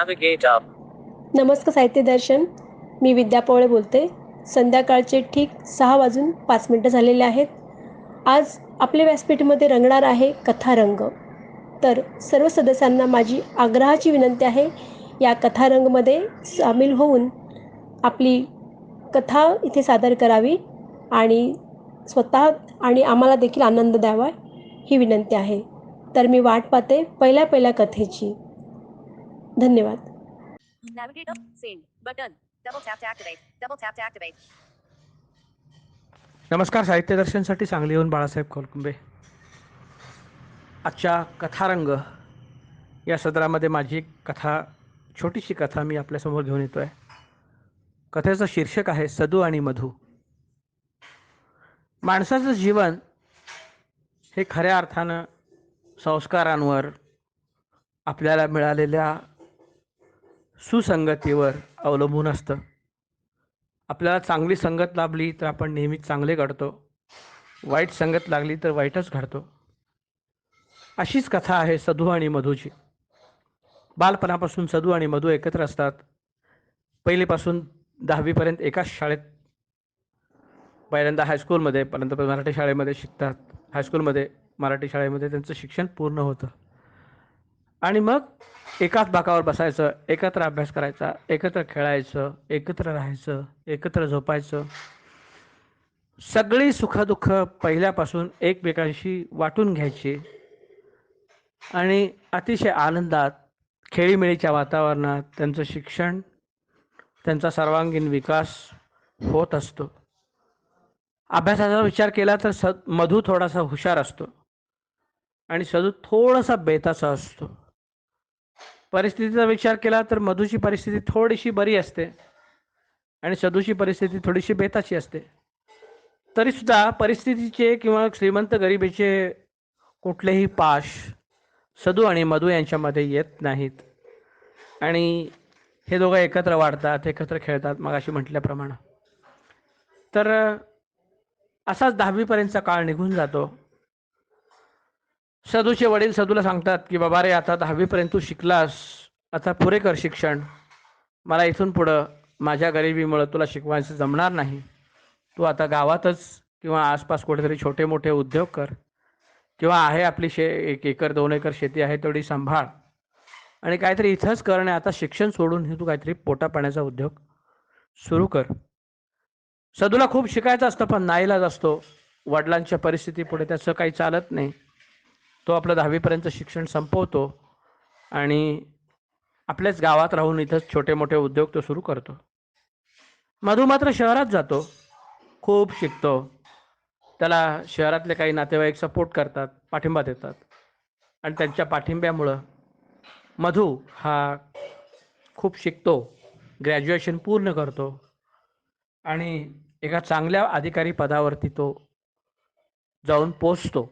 Navigator. नमस्कार साहित्य दर्शन. मी विद्या पोळे बोलते. संध्याकाळचे ठीक 6:05 झालेले आहेत. आज आपल्या व्यासपीठामध्ये रंगणार आहे कथारंग. तर सर्व सदस्यांना माझी आग्रहाची विनंती आहे, या कथारंगमध्ये सामील होऊन आपली कथा इथे सादर करावी आणि स्वतः आणि आम्हाला देखील आनंद द्यावा, ही विनंती आहे. तर मी वाट पाहते पहिल्या कथेची. धन्यवाद. Navigator. Send. Button. Double tap to activate. Double tap to activate. नमस्कार. साहित्य दर्शनसाठी सांगली येऊन बाळासाहेब खोलकुंबे. आजच्या कथारंग या सदरामध्ये माझी एक कथा, छोटीशी कथा मी आपल्यासमोर घेऊन येतो आहे. कथेचं शीर्षक आहे सदू आणि मधू. माणसाचं जीवन हे खऱ्या अर्थानं संस्कारांवर, आपल्याला मिळालेल्या सुसंगतीवर अवलंबून असतं. आपल्याला चांगली संगत लाभली तर आपण नेहमीच चांगले घडतो, वाईट संगत लागली तर वाईटच घडतो. अशीच कथा आहे सदू आणि मधूची. बालपणापासून सदू आणि मधू एकत्र असतात. पहिलीपासून 10वीपर्यंत एकाच शाळेत, पहिल्यांदा हायस्कूलमध्ये, परंतु मराठी शाळेमध्ये शिकतात. हायस्कूलमध्ये मराठी शाळेमध्ये त्यांचं शिक्षण पूर्ण होतं आणि मग एकाच बाकावर बसायचं, एकत्र अभ्यास करायचा, एकत्र खेळायचं, एकत्र राहायचं, एकत्र झोपायचं. सगळी सुखदुःख पहिल्यापासून एकमेकांशी वाटून घ्यायची आणि अतिशय आनंदात, खेळीमेळीच्या वातावरणात त्यांचं शिक्षण, त्यांचा सर्वांगीण विकास होत असतो. अभ्यासाचा विचार केला तर मधू थोडासा हुशार असतो आणि सदू थोडासा बेताचा असतो. परिस्थितीचा विचार केला तर मधूची परिस्थिती थोडीशी बरी असते आणि सदूची परिस्थिती थोडीशी बेताची असते. तरीसुद्धा परिस्थितीचे किंवा श्रीमंत गरिबीचे कुठलेही पाश सदू आणि मधू यांच्यामध्ये येत नाहीत आणि हे दोघं एकत्र वाढतात, एकत्र खेळतात, मगाशी म्हटल्याप्रमाणे. तर असाच 10वीपर्यंतचा काळ निघून जातो. सदूचे वडील सदूला सांगतात की बाबा रे, आता 10वीपर्यंत तू शिकलास, आता पुरे कर शिक्षण. मला इथून पुढं माझ्या गरिबीमुळं तुला शिकवायचं जमणार नाही. तू आता गावातच किंवा आसपास कुठेतरी छोटे मोठे उद्योग कर, किंवा आहे आपली 1 एकर 2 एकर शेती आहे तेवढी सांभाळ आणि काहीतरी इथंच कर. आणि आता शिक्षण सोडून हे तू काहीतरी पोटापाण्याचा उद्योग सुरू कर. सदूला खूप शिकायचं असतं, पण नाईलाज असतो. वडिलांच्या परिस्थितीपुढे त्याचं काही चालत नाही. तो आपलं 10वीपर्यंत शिक्षण संपवतो आणि आपल्याच गावात राहून इथंच छोटे मोठे उद्योग तो सुरू करतो. मधू मात्र शहरात जातो, खूप शिकतो. त्याला शहरातले काही नातेवाईक सपोर्ट करतात, पाठिंबा देतात आणि त्यांच्या पाठिंब्यामुळं मधू हा खूप शिकतो, ग्रॅज्युएशन पूर्ण करतो आणि एका चांगल्या अधिकारी पदावरती तो जाऊन पोचतो.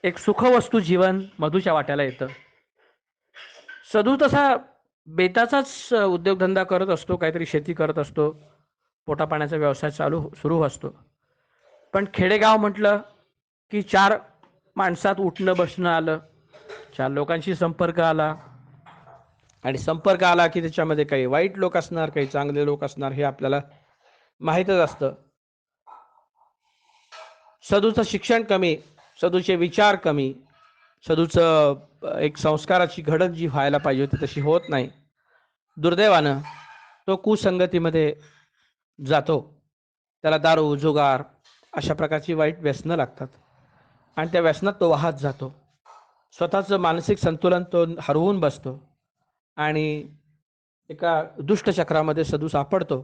एक सुखवस्तू जीवन मधूच्या वाट्याला येतं. सदू तसा बेताचाच उद्योगधंदा करत असतो, काहीतरी शेती करत असतो, पोटापाण्याचा व्यवसाय सुरू असतो. पण खेडेगाव म्हटलं की 4 माणसात उठणं बसणं आलं, 4 लोकांशी संपर्क आला आणि संपर्क आला की त्याच्यामध्ये काही वाईट लोक असणार, काही चांगले लोक असणार, हे आपल्याला माहीतच असतं. सदूचं शिक्षण कमी, सदूचे विचार कमी, सदूचं एक संस्काराची घडण जी व्हायला पाहिजे होती तशी होत नाही. दुर्दैवानं तो कुसंगतीमध्ये जातो. त्याला दारू, जुगार अशा प्रकारची वाईट व्यसनं लागतात आणि त्या व्यसनात तो वाहत जातो. स्वतःचं मानसिक संतुलन तो हरवून बसतो आणि एका दुष्टचक्रामध्ये सदू सापडतो.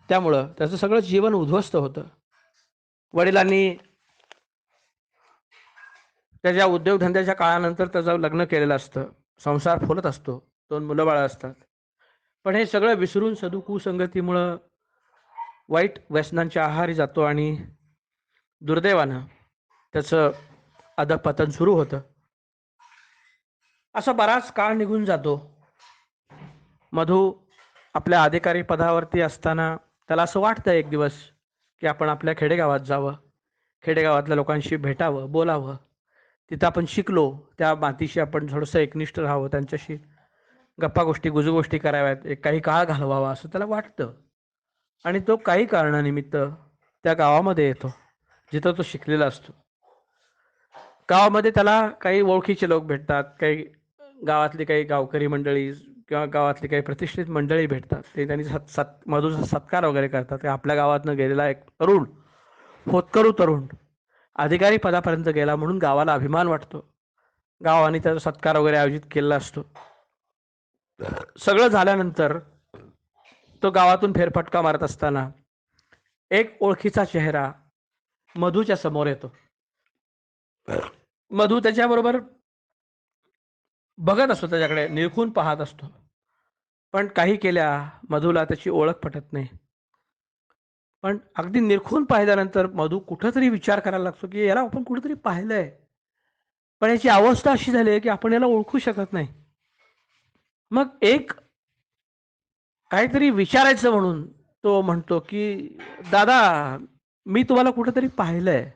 त्यामुळं त्याचं सगळं जीवन उद्ध्वस्त होतं. वडिलांनी त्याच्या उद्योगधंद्याच्या काळानंतर त्याचं लग्न केलेलं असतं, संसार फुलत असतो, 2 मुलं बाळं असतात. पण हे सगळं विसरून सदू कुसंगतीमुळं वाईट व्यसनांच्या आहारी जातो आणि दुर्दैवानं त्याचं अधःपतन सुरू होतं. असा बराच काळ निघून जातो. मधू आपल्या अधिकारी पदावरती असताना त्याला असं वाटतं एक दिवस की आपण आपल्या खेडेगावात जावं, खेडेगावातल्या लोकांशी भेटावं, बोलावं. तिथं आपण शिकलो, त्या मातीशी आपण थोडंसं एकनिष्ठ राहावं, त्यांच्याशी गप्पा गोष्टी गुजगोष्टी कराव्यात, एक काही काळ घालवावा असं त्याला वाटतं. आणि तो काही कारणानिमित्त त्या गावामध्ये येतो जिथं तो शिकलेला असतो. गावामध्ये त्याला काही ओळखीचे लोक भेटतात, काही गावातली काही गावकरी मंडळी किंवा गावातली काही प्रतिष्ठित मंडळी भेटतात. ते त्यांनी मधूचा सत्कार वगैरे करतात. ते आपल्या गावातनं गेलेला एक तरुण, होतकरू तरुण अधिकारी पदापर्यंत गेला म्हणून गावाला अभिमान वाटतो. गावाने त्याचा सत्कार वगैरे आयोजित केलेला असतो. सगळं झाल्यानंतर तो गावातून फेरफटका मारत असताना एक ओळखीचा चेहरा मधूच्या समोर येतो. मधू त्याच्याबरोबर बघत असतो, त्याच्याकडे निरखून पाहत असतो. पण काही केल्या मधूला त्याची ओळख पटत नाही. पण अगदी निरखून पाहिल्यानंतर मधू कुठंतरी विचार करायला लागतो की याला आपण कुठंतरी पाहिलंय, पण याची अवस्था अशी झाली आहे की आपण याला ओळखू शकत नाही. मग एक काहीतरी विचारायचं म्हणून तो म्हणतो की दादा, मी तुम्हाला कुठंतरी पाहिलंय,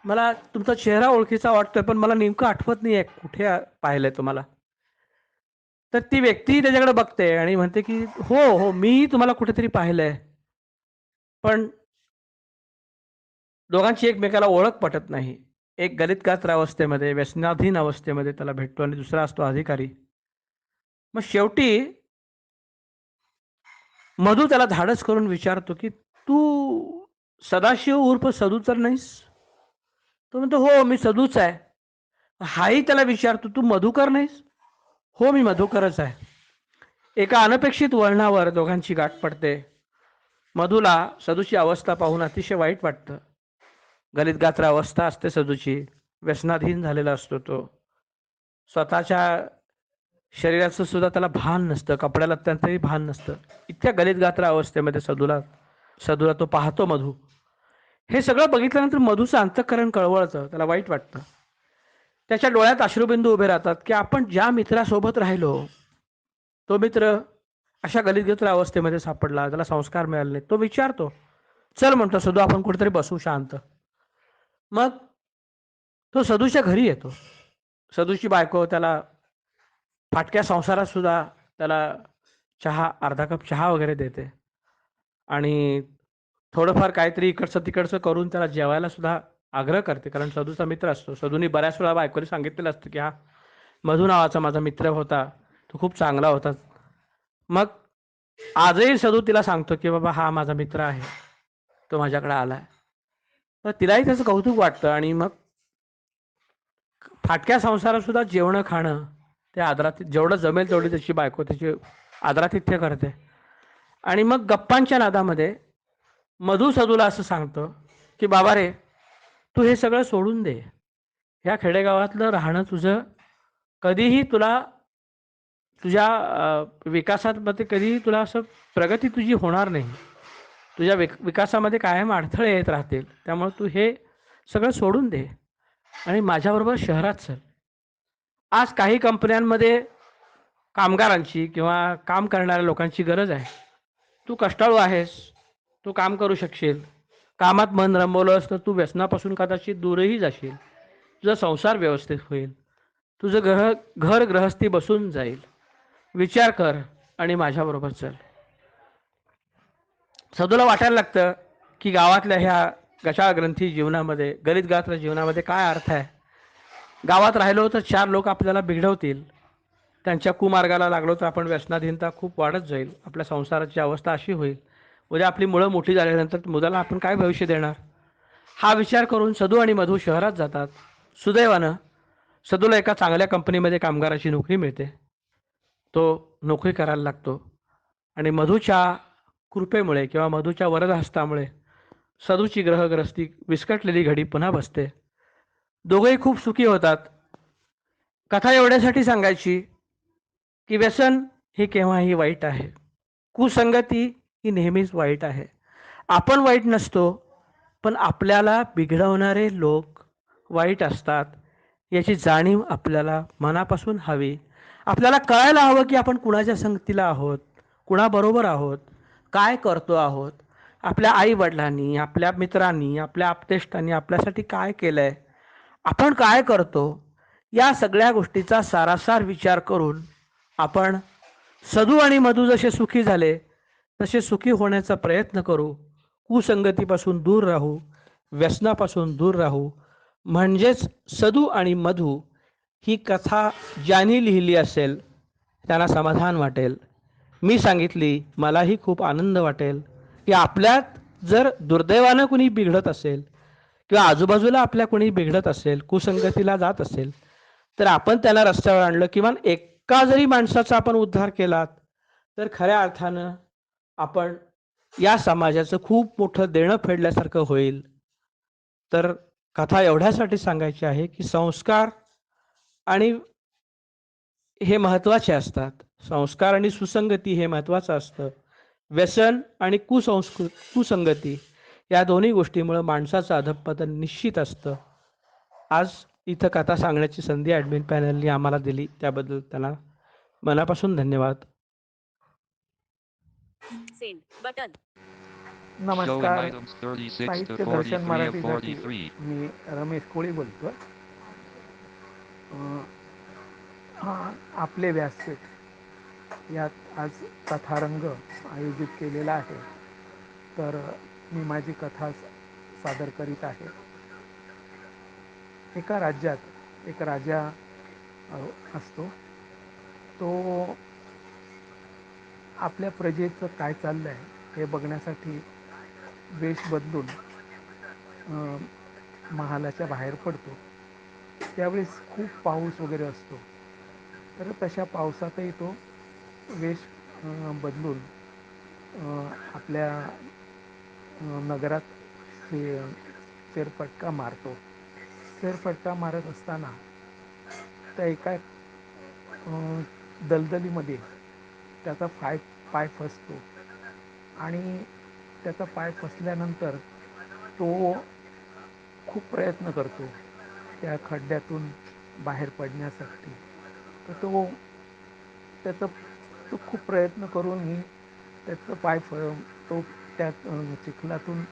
मला तुमचा चेहरा ओळखीचा वाटतोय, पण मला नेमकं आठवत नाहीये कुठे पाहिलंय तुम्हाला. तर ती व्यक्ती त्याच्याकडे बघते आणि म्हणते की हो हो, मी तुम्हाला कुठेतरी पाहिलंय, पण दोघांची एकमेकाला ओळख पटत नाही. एक गलितगात्र अवस्थेमध्ये, व्यसनाधीन अवस्थेमध्ये त्याला भेटतो आणि दुसरा असतो अधिकारी. मग शेवटी मधू त्याला धाडस करून विचारतो की तू सदाशिव उर्फ सदू तर नाहीस? तो म्हणतो हो, मी सदूच आहे. हाही त्याला विचारतो, तू मधुकर नाहीस? हो, मी मधुकरच आहे. एका अनपेक्षित वळणावर दोघांची गाठ पडते. मधूला सदूची अवस्था पाहून अतिशय वाईट वाटतं. गलितगात्र अवस्था असते सदूची, व्यसनाधीन झालेला असतो तो. स्वतःच्या शरीराचं सुद्धा त्याला भान नसतं, कपड्याला त्यांचंही भान नसतं. इतक्या गलितगात्र अवस्थेमध्ये सदूला तो पाहतो मधू. हे सगळं बघितल्यानंतर मधूचं अंतःकरण कळवळतं, त्याला वाईट वाटतं. त्याच्या डोळ्यात अश्रुबिंदू उभे राहतात की आपण ज्या मित्रासोबत राहिलो, तो मित्र अशा गलितगात्र अवस्थेमध्ये सापडला, त्याला संस्कार मिळाले नाहीत. तो विचारतो, चल म्हणतो सदू, आपण कुठेतरी बसू शांत. मग तो सदूच्या घरी येतो. सदूची बायको त्याला फाटक्या संसारात सुद्धा त्याला चहा, अर्धा कप चहा वगैरे देते आणि थोडंफार काहीतरी इकडचं तिकडचं करून त्याला जेवायला सुद्धा आग्रह करते, कारण सदूचा मित्र असतो. सदूनी बऱ्याच वेळा बायकोने सांगितलेलं असतं की हा मधू नावाचा माझा मित्र होता, तो खूप चांगला होता. मग आजही सदू तिला सांगतो की बाबा हा माझा मित्र आहे, तो माझ्याकडे आलाय. तर तिलाही त्याचं कौतुक वाटतं आणि मग फाटक्या संसारात सुद्धा जेवणं खाणं, त्या आदरात जेवढं जमेल तेवढी त्याची बायको त्याची आदरातिथ्य करते. आणि मग गप्पांच्या नादामध्ये मधू सदूला असं सांगतो की बाबा रे, तू हे सगळं सोडून दे. ह्या खेडेगावातलं राहणं तुझं कधीही तुला तुझ्या विकासामध्ये कधीही तुला असं प्रगती तुझी होणार नाही. तुझ्या विकासामध्ये कायम अडथळे येत राहतील. त्यामुळे तू हे सगळं सोडून दे आणि माझ्याबरोबर शहरात चल. आज काही कंपन्यांमध्ये कामगारांची किंवा काम करणाऱ्या लोकांची गरज आहे. तू कष्टाळू आहेस, तू काम करू शकशील. कामात मन रमवलंस तर तू व्यसनापासून कदाचित दूरही जाशील. तुझा संसार व्यवस्थित होईल. तुझं घर गृहस्थी बसून जाईल. विचार कर आणि माझ्याबरोबर चल. सदूला वाटायला लागतं की गावातल्या ह्या गचाळ ग्रंथी जीवनामध्ये, गलितगात्र जीवनामध्ये काय अर्थ आहे. गावात राहिलो तर 4 लोक आपल्याला बिघडवतील. त्यांच्या कुमार्गाला लागलो तर आपण व्यसनाधीनता खूप वाढत जाईल. आपल्या संसाराची अवस्था अशी होईल. उद्या आपली मुलं मोठी झाल्यानंतर मुलाला आपण काय भविष्य देणार. हा विचार करून सदू आणि मधू शहरात जातात. सुदैवानं सदूला एका चांगल्या कंपनीमध्ये कामगाराची नोकरी मिळते. तो नोकरी करायला लागतो आणि मधूच्या कृपेमुळे किंवा मधूच्या वरदहस्तामुळे सदूची ग्रहग्रस्ती विस्कटलेली घडी पुन्हा बसते. दोघेही खूप सुखी होतात. कथा एवढ्यासाठी सांगायची की व्यसन हे केव्हाही वाईट आहे. कुसंगती ही नेहमीच वाईट आहे. आपण वाईट नसतो, पण आपल्याला बिघडवणारे लोक वाईट असतात. याची जाणीव आपल्याला मनापासून हवी. आपल्याला कळायला हवं की आपण कुणाच्या संगतीला आहोत, कुणाबरोबर आहोत, काय करतो आहोत. आपल्या आईवडिलांनी, आपल्या मित्रांनी, आपल्या आप्तेष्टांनी आपल्यासाठी काय केलं आहे, आपण काय करतो, या सगळ्या गोष्टीचा सारासार विचार करून आपण सदू आणि मधू जसे सुखी झाले तसे सुखी होण्याचा प्रयत्न करू, कुसंगतीपासून दूर राहू, व्यसनापासून दूर राहू. म्हणजेच सदू आणि मधू ही कथा ज्यांनी लिहिली असेल त्यांना समाधान वाटेल. मी सांगितली, मलाही खूप आनंद वाटेल की आपल्यात जर दुर्दैवानं कुणी बिघडत असेल किंवा आजूबाजूला आपल्या कोणी बिघडत असेल, कुसंगतीला जात असेल, तर आपण त्याला रस्त्यावर आणलं, किंवा एका जरी माणसाचा आपण उद्धार केलात तर खऱ्या अर्थानं आपण या समाजाचं खूप मोठं देणं फेडल्यासारखं होईल. तर कथा एवढ्यासाठी सांगायची आहे की संस्कार आणि हे महत्त्वाचे असतात. संस्कार आणि सुसंगती हे महत्त्वाचं असतं. व्यसन आणि कुसंगती या दोन्ही गोष्टीमुळं माणसाचं अधःपतन निश्चित असतं. आज इथं कथा सांगण्याची संधी ॲडमिन पॅनलनी आम्हाला दिली, त्याबद्दल त्यांना मनापासून धन्यवाद. Send button. Showing नमस्कार. items 36 to साहित्य दर्शन 43 of मराठीसाठी 43. मी रमेश कोळी बोलतो. हा आपले व्यासपीठ यात आज कथारंग आयोजित केलेला आहे. तर मी माझी कथा सादर करीत आहे. एका राज्यात एक राजा असतो. तो आपल्या प्रजेचं काय चाललं आहे हे बघण्यासाठी वेश बदलून महालाच्या बाहेर पडतो. त्यावेळेस खूप पाऊस वगैरे असतो. तर तशा पावसातही तो वेश बदलून आपल्या नगरात फेरफटका मारतो. फेरफटका मारत असताना त्या एका दलदलीमध्ये त्याचा पाय फसतो आणि त्याचा पाय फसल्यानंतर तो खूप प्रयत्न करतो त्या खड्ड्यातून बाहेर पडण्यासाठी. तर तो खूप प्रयत्न करूनही त्याचं तो त्या चिखलातून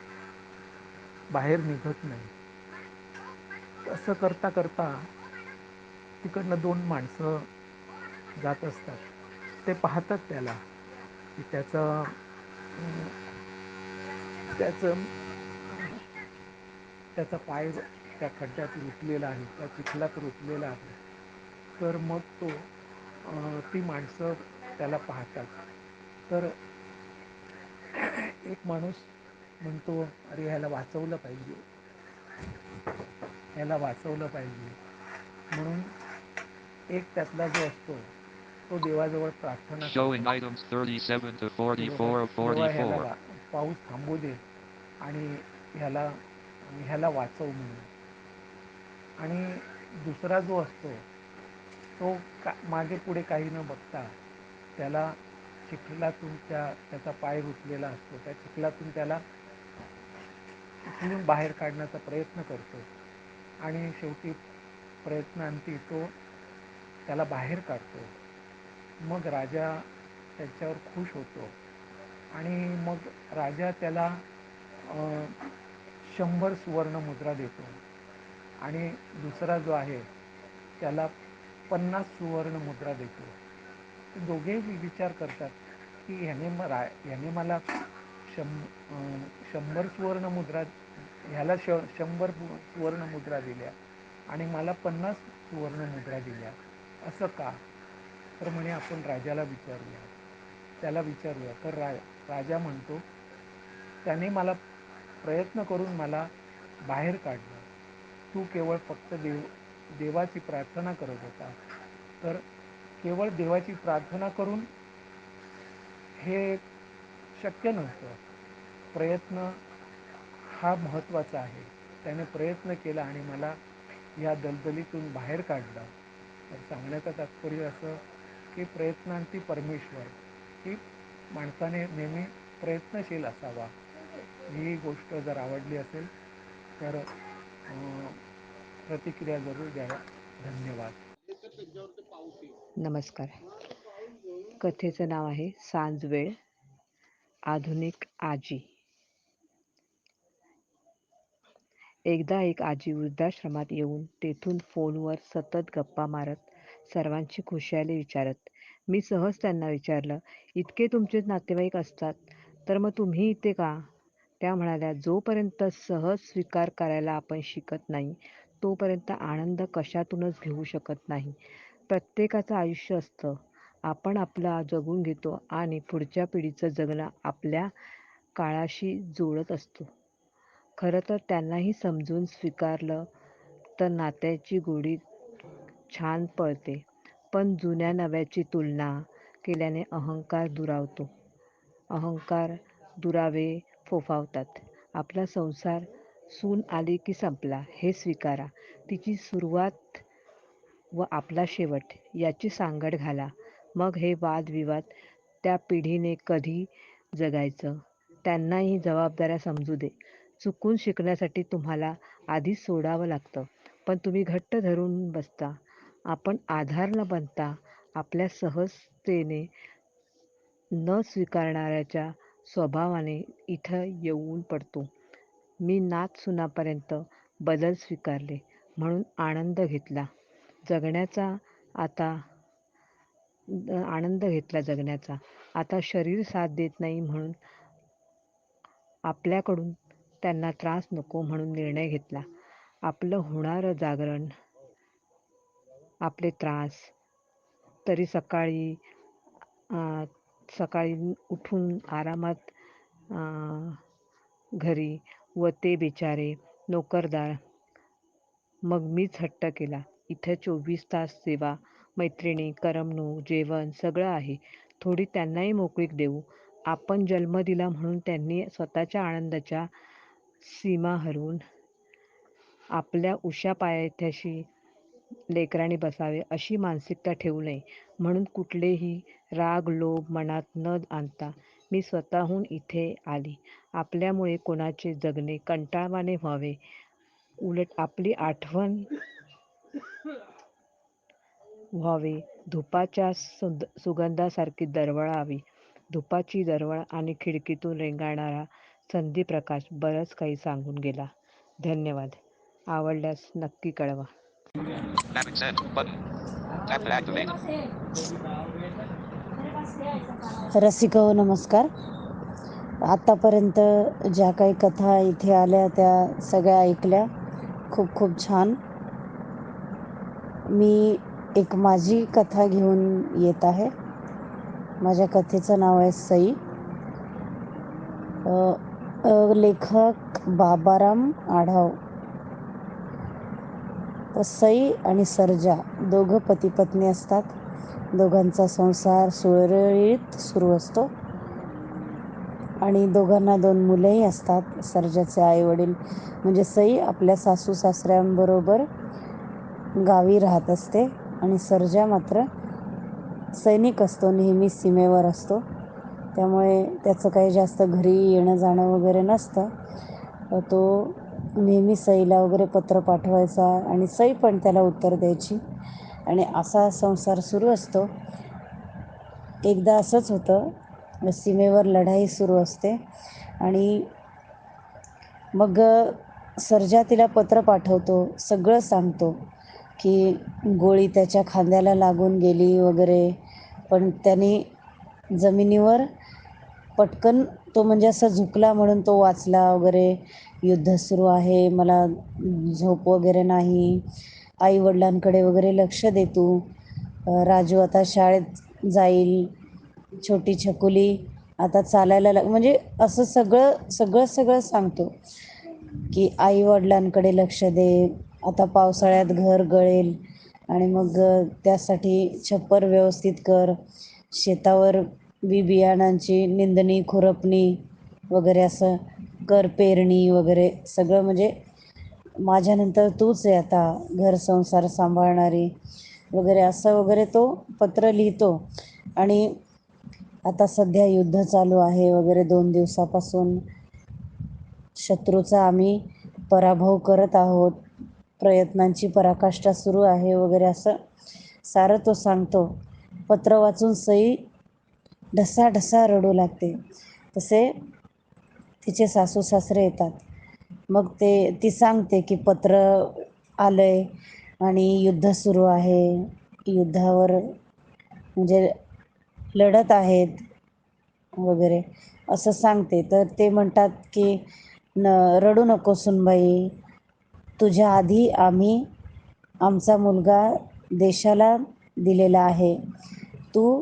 बाहेर निघत नाही. असं करता करता तिकडनं दोन माणसं जात असतात. ते पाहतात त्याला की त्याचं त्याचा पाय त्या खड्ड्यात रुतलेला आहे, त्या चिखलात रुतलेला आहे. तर मग ती माणसं त्याला पाहतात. तर एक माणूस म्हणतो, अरे ह्याला वाचवलं पाहिजे, ह्याला वाचवलं पाहिजे. म्हणून एक त्यातला जो असतो तो देवाजवळ प्रार्थना Showing करतो, items 37 to की बाबा 44 of देवा ह्याला 44. पाऊस थांबू दे आणि ह्याला वाचव म्हणून. आणि दुसरा जो असतो तो मागे पुढे काही न बघता त्याला चिखलातून त्याचा पाय रुतलेला असतो, त्या चिखलातून त्याला उचलून बाहेर काढण्याचा प्रयत्न करतो आणि शेवटी प्रयत्नांती तो त्याला बाहेर काढतो. मग राजा त्याच्यावर खुश होतो आणि मग राजा त्याला 100 सुवर्ण मुद्रा देतो आणि दुसरा जो आहे त्याला 50 सुवर्ण मुद्रा देतो. दोघेही विचार करतात की ह्याने मला 100 सुवर्ण मुद्रा, ह्याला 100 सुवर्ण मुद्रा दिल्या आणि मला 50 सुवर्ण मुद्रा दिल्या, असं का? तर म्हणे आपण राजाला विचारूया, त्याला विचारूया. तर राजा म्हणतो, त्याने मला प्रयत्न करून मला बाहेर काढलं. तू केवळ फक्त देवाची प्रार्थना करत होता. तर केवळ देवाची प्रार्थना करून हे शक्य नव्हतं. प्रयत्न हा महत्त्वाचा आहे. त्याने प्रयत्न केला आणि मला या दलदलीतून बाहेर काढलं. तर सांगण्याचं तात्पर्य असं की प्रयत्नांती परमेश्वर, की माणसाने नेहमी प्रयत्नशील असावा. ही गोष्ट जर आवडली असेल तर प्रतिक्रिया जरूर द्यावा. धन्यवाद. नमस्कार. कथेचं नाव आहे सांजवेळ. आधुनिक आजी. एकदा एक आजी वृद्धाश्रमात येऊन तेथून फोनवर सतत गप्पा मारत सर्वांची खुशाली विचारत मी सहज त्यांना विचारलं, इतके तुमचे नातेवाईक असतात तर मग तुम्ही इथे का? त्या म्हणाल्या, जोपर्यंत सहज स्वीकार करायला आपण शिकत नाही तोपर्यंत आनंद कशातूनच घेऊ शकत नाही. प्रत्येकाचं आयुष्य असतं. आपण आपलं जगून घेतो आणि पुढच्या पिढीचं जगणं आपल्या काळाशी जोडत असतो. खरं तर त्यांनाही समजून स्वीकारलं तर नात्याची गोडी छान पळते. पण जुन्या नव्याची तुलना केल्याने अहंकार दुरावतो. अहंकार दुरावे फोफावतात. आपला संसार सून आली की संपला हे स्वीकारा. तिची सुरुवात व आपला शेवट याची सांगड घाला. मग हे वादविवाद त्या पिढीने कधी जगायचं? त्यांनाही जबाबदाऱ्या समजू दे. चुकून शिकण्यासाठी तुम्हाला आधी सोडावं लागतं. पण तुम्ही घट्ट धरून बसता. आपण आधार न बनता आपल्या सहजतेने न स्वीकारणाऱ्याच्या स्वभावाने इथं येऊन पडतो. मी नातसुनापर्यंत बदल स्वीकारले म्हणून आता आनंद घेतला जगण्याचा. आता शरीर साथ देत नाही म्हणून आपल्याकडून त्यांना त्रास नको म्हणून निर्णय घेतला. आपलं होणारं जागरण, आपले त्रास, तरी सकाळी उठून आरामात घरी व ते बिचारे नोकरदार. मग मीच हट्ट केला. इथे 24 तास सेवा, मैत्रिणी, करमणूक, जेवण सगळं आहे. थोडी त्यांनाही मोकळीक देऊ. आपण जन्म दिला म्हणून त्यांनी स्वतःच्या आनंदाच्या सीमा हरवून आपल्या उशा पायथ्याशी लेकरांनी बसावे अशी मानसिकता ठेवू नये. म्हणून कुठलेही राग, लोभ मनात न आणता मी स्वतःहून इथे आली. आपल्यामुळे कोणाचे जगणे कंटाळवाणे व्हावे, उलट आपली आठवण व्हावी, धुपाच्या सुगंधासारखी दरवळावी. धुपाची दरवळ आणि खिडकीतून रेंगाळणारा संधीप्रकाश बरंच काही सांगून गेला. धन्यवाद. आवडल्यास नक्की कळवा. Having sent button. Tap to activate. रसिक हो नमस्कार. आत्तापर्यंत ज्या काही कथा इथे आल्या त्या सगळ्या ऐकल्या. खूप खूप छान. मी एक माझी कथा घेऊन येत आहे. माझ्या कथेचं नाव आहे सई. लेखक बाबाराम आढाव. तर सई आणि सर्जा दोघं पती पत्नी असतात. दोघांचा संसार सुरळीत सुरू असतो आणि दोघांना 2 मुलंही असतात. सर्जाचे आईवडील म्हणजे सई आपल्या सासू सासऱ्यांबरोबर गावी राहत असते आणि सर्जा मात्र सैनिक असतो, नेहमी सीमेवर असतो. त्यामुळे त्याचं काही जास्त घरी येणं जाणं वगैरे नसतं. तो नेहमी सईला वगैरे पत्र पाठवायचा आणि सई पण त्याला उत्तर द्यायची आणि असा संसार सुरू असतो. एकदा असंच होतं, सीमेवर लढाई सुरू असते आणि मग सर्जा तिला पत्र पाठवतो, सगळं सांगतो की गोळी त्याच्या खांद्याला लागून गेली वगैरे, पण त्याने जमिनीवर पटकन तो म्हणजे असा झुकला म्हणून तो वाचला वगैरे. युद्ध सुरू आहे, मला झोप वगैरे नाही, आईवडिलांकडे वगैरे लक्ष दे तू. राजू आता शाळेत जाईल, छोटी छकुली आता चालायला म्हणजे असं सगळं सांगतो की आईवडिलांकडे लक्ष दे, आता पावसाळ्यात घर गळेल आणि मग त्यासाठी छप्पर व्यवस्थित कर, शेतावर बियाणांची निंदणी खुरपणी वगैरे असं कर, पेरणी वगैरे सगळं म्हणजे माझ्यानंतर तूच आहे आता घर संसार सांभाळणारी वगैरे असं वगैरे तो पत्र लिहितो. आणि आता सध्या युद्ध चालू आहे वगैरे, 2 दिवसापासून शत्रूचा आम्ही पराभव करत आहोत, प्रयत्नांची पराकाष्ठा सुरू आहे वगैरे असं सारं तो सांगतो. पत्र वाचून सई ढसाढसा रडू लागते. तसे तिचे सासू सासरे येतात. मग ती सांगते की पत्र आलंय आणि युद्ध सुरू आहे. युद्धावर म्हणजे लढत आहेत वगैरे असं सांगते. तर ते म्हणतात की रडू नको सुनबाई, तुझ्या आधी आम्ही आमचा मुलगा देशाला दिलेला आहे, तू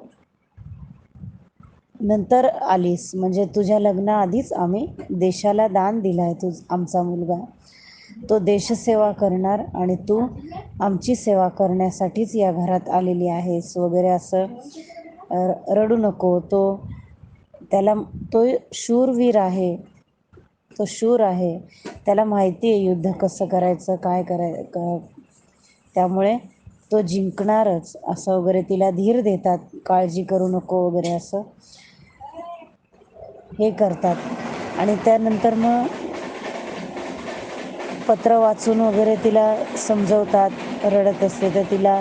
नंतर आलीस, म्हणजे तुझ्या लग्नाआधीच आम्ही देशाला दान दिला आहे आमचा मुलगा, तो देशसेवा करणार आणि तू आमची सेवा करण्यासाठीच या घरात आलेली आहेस वगैरे असं. रडू नको, तो शूरवीर आहे, तो शूर आहे, त्याला माहिती आहे युद्ध कसं करायचं, काय त्यामुळे तो जिंकणारच असं वगैरे तिला धीर देतात. काळजी करू नको वगैरे असं हे करतात. आणि त्यानंतर मग पत्र वाचून वगैरे तिला समजवतात. रडत असते तर तिला